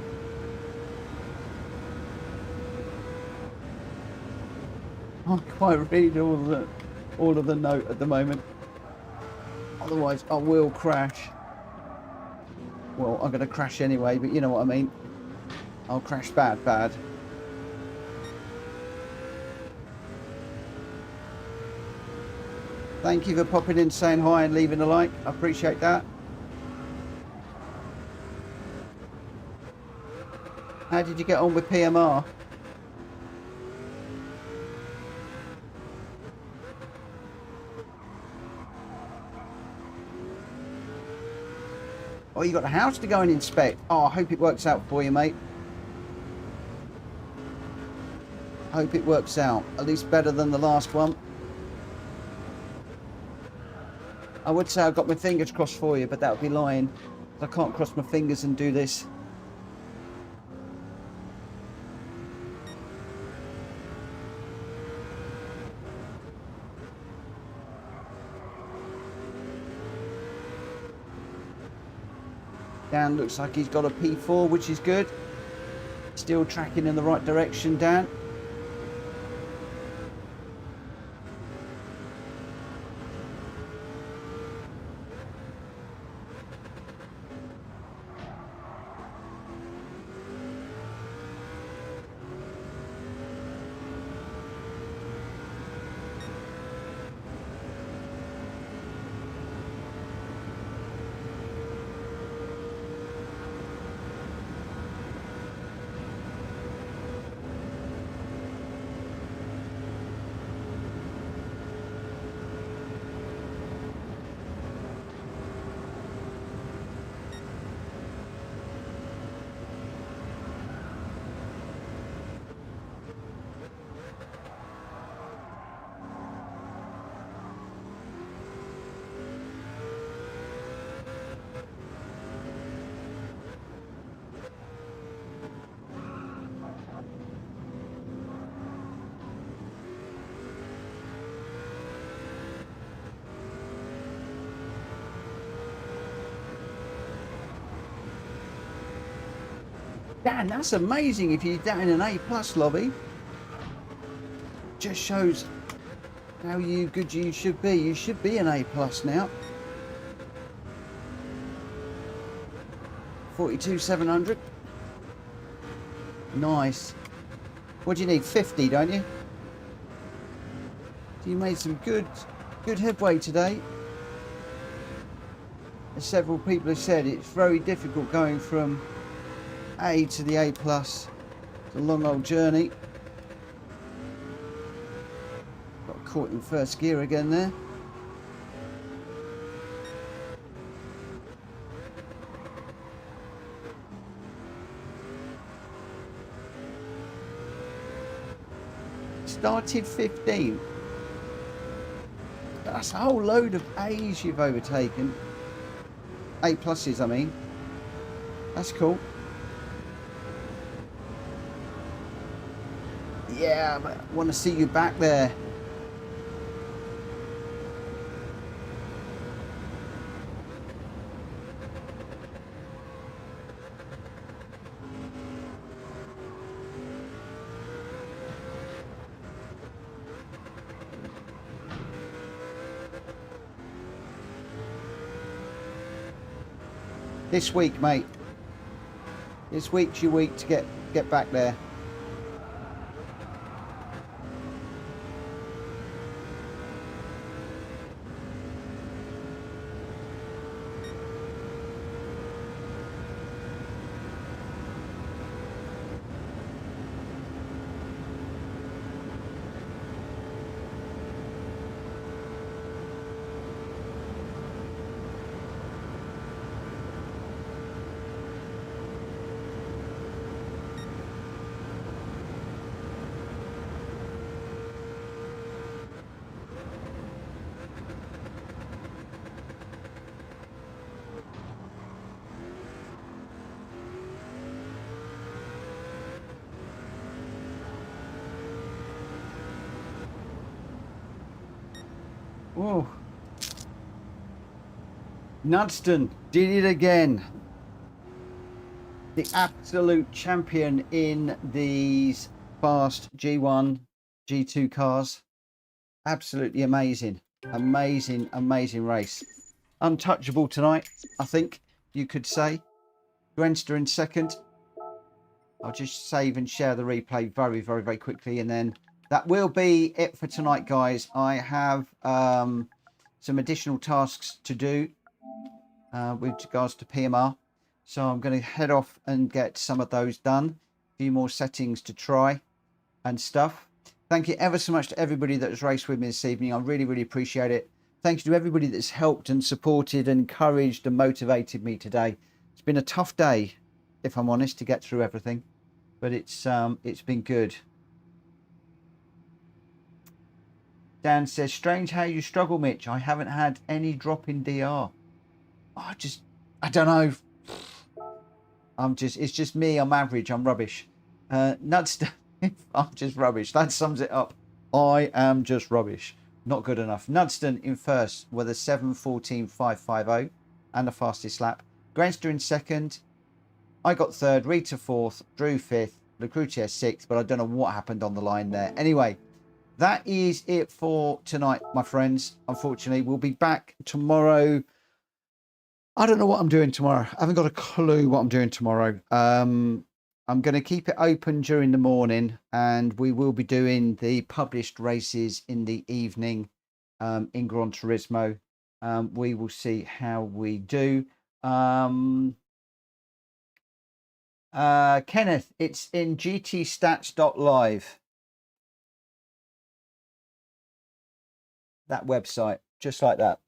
I can't quite read all of the note at the moment. Otherwise, I will crash. Well, I'm going to crash anyway, but you know what I mean. I'll crash bad. Thank you for popping in, saying hi and leaving a like. I appreciate that. How did you get on with PMR? Oh, you got a house to go and inspect. Oh, I hope it works out for you, mate. I hope it works out. At least better than the last one. I would say I've got my fingers crossed for you, but that would be lying. I can't cross my fingers and do this. Dan looks like he's got a P4, which is good. Still tracking in the right direction, Dan. Dan, that's amazing if you're down in an A+ lobby. Just shows how good you should be. You should be an A+ now. 42,700. Nice. What do you need? 50, don't you? So you made some good headway today. As several people have said, it's very difficult going from A to the A+. It's a long old journey. Got caught in first gear again there. Started 15. That's a whole load of A's you've overtaken. A+, I mean. That's cool. Yeah, but I want to see you back there. This week, mate. This week's your week to get back there. Whoa. Nudston did it again. the absolute champion in these fast G1, G2 cars. Absolutely amazing. Amazing, amazing race. Untouchable tonight, I think you could say. Grenster in second. I'll just save and share the replay very, very, very quickly. And then that will be it for tonight, guys. I have some additional tasks to do with regards to PMR. So I'm going to head off and get some of those done. A few more settings to try and stuff. Thank you ever so much to everybody that has raced with me this evening. I really, really appreciate it. Thank you to everybody that's helped and supported, encouraged and motivated me today. It's been a tough day, if I'm honest, to get through everything, but it's been good. Dan says, strange how you struggle, Mitch. I haven't had any drop in DR. I don't know. It's just me. I'm average. I'm rubbish. Nuts. I'm just rubbish. That sums it up. I am just rubbish. Not good enough. Nudston in first with a 7:14.550 and the fastest lap. Grenster in second. I got third. Rita fourth. Drew fifth. Lecrutia sixth. But I don't know what happened on the line there. Anyway, that is it for tonight, my friends. Unfortunately, we'll be back tomorrow. I don't know what I'm doing tomorrow. I haven't got a clue what I'm doing tomorrow. I'm going to keep it open during the morning, and we will be doing the published races in the evening in Gran Turismo. We will see how we do. Kenneth, it's in gtstats.live. That website, just like that.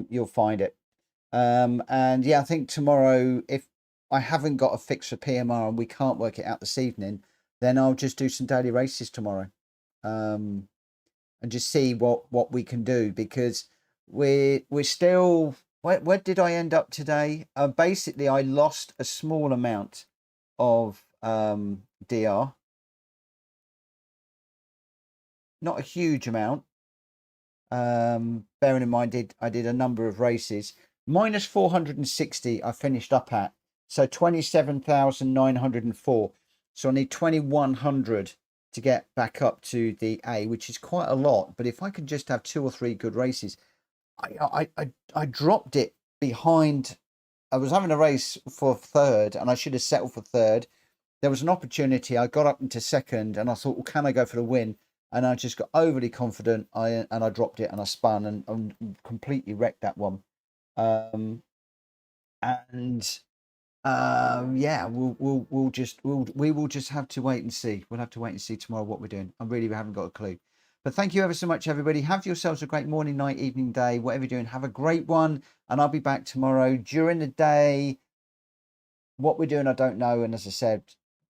You'll find it. And yeah, I think tomorrow, if I haven't got a fix for PMR and we can't work it out this evening, then I'll just do some daily races tomorrow, and just see what we can do, because we're still, where did I end up today? Basically, I lost a small amount of DR, not a huge amount. Bearing in mind, I did a number of races. Minus 460 I finished up at. So 27,904. So I need 2,100 to get back up to the A, which is quite a lot. But if I could just have 2 or 3 good races, I dropped it behind. I was having a race for third, and I should have settled for third. There was an opportunity. I got up into second, and I thought, well, can I go for the win? And I just got overly confident. I dropped it, and I spun and completely wrecked that one. Yeah, we will just have to wait and see. We'll have to wait and see tomorrow what we're doing. We haven't got a clue. But thank you ever so much, everybody. Have yourselves a great morning, night, evening, day, whatever you're doing. Have a great one, and I'll be back tomorrow during the day. What we're doing, I don't know. And as I said,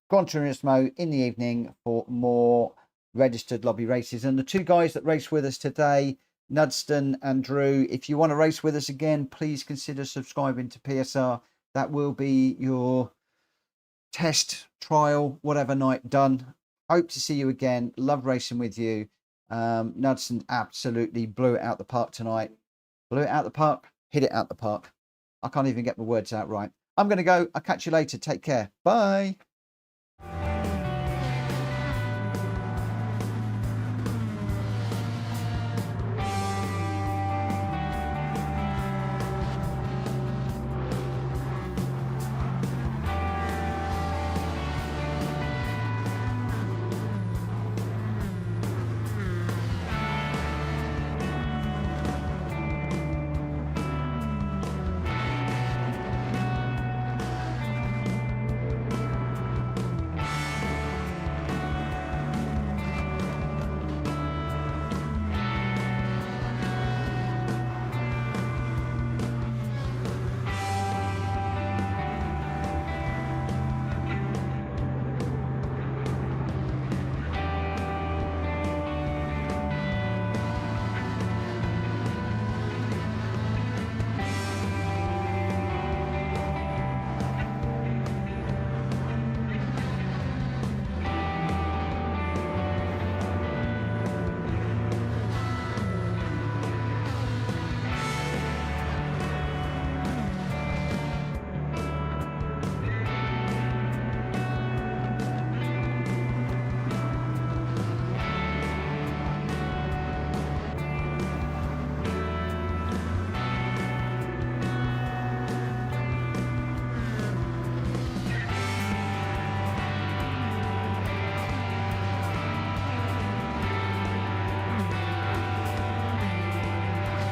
Gran Turismo in the evening for more registered lobby races. And the 2 guys that raced with us today, Nudston and Drew, if you want to race with us again, please consider subscribing to PSR. That will be your test, trial, whatever night done. Hope to see you again. Love racing with you. Nudston absolutely blew it out the park tonight. Blew it out the park, hit it out the park. I can't even get my words out right. I'm going to go. I'll catch you later. Take care. Bye.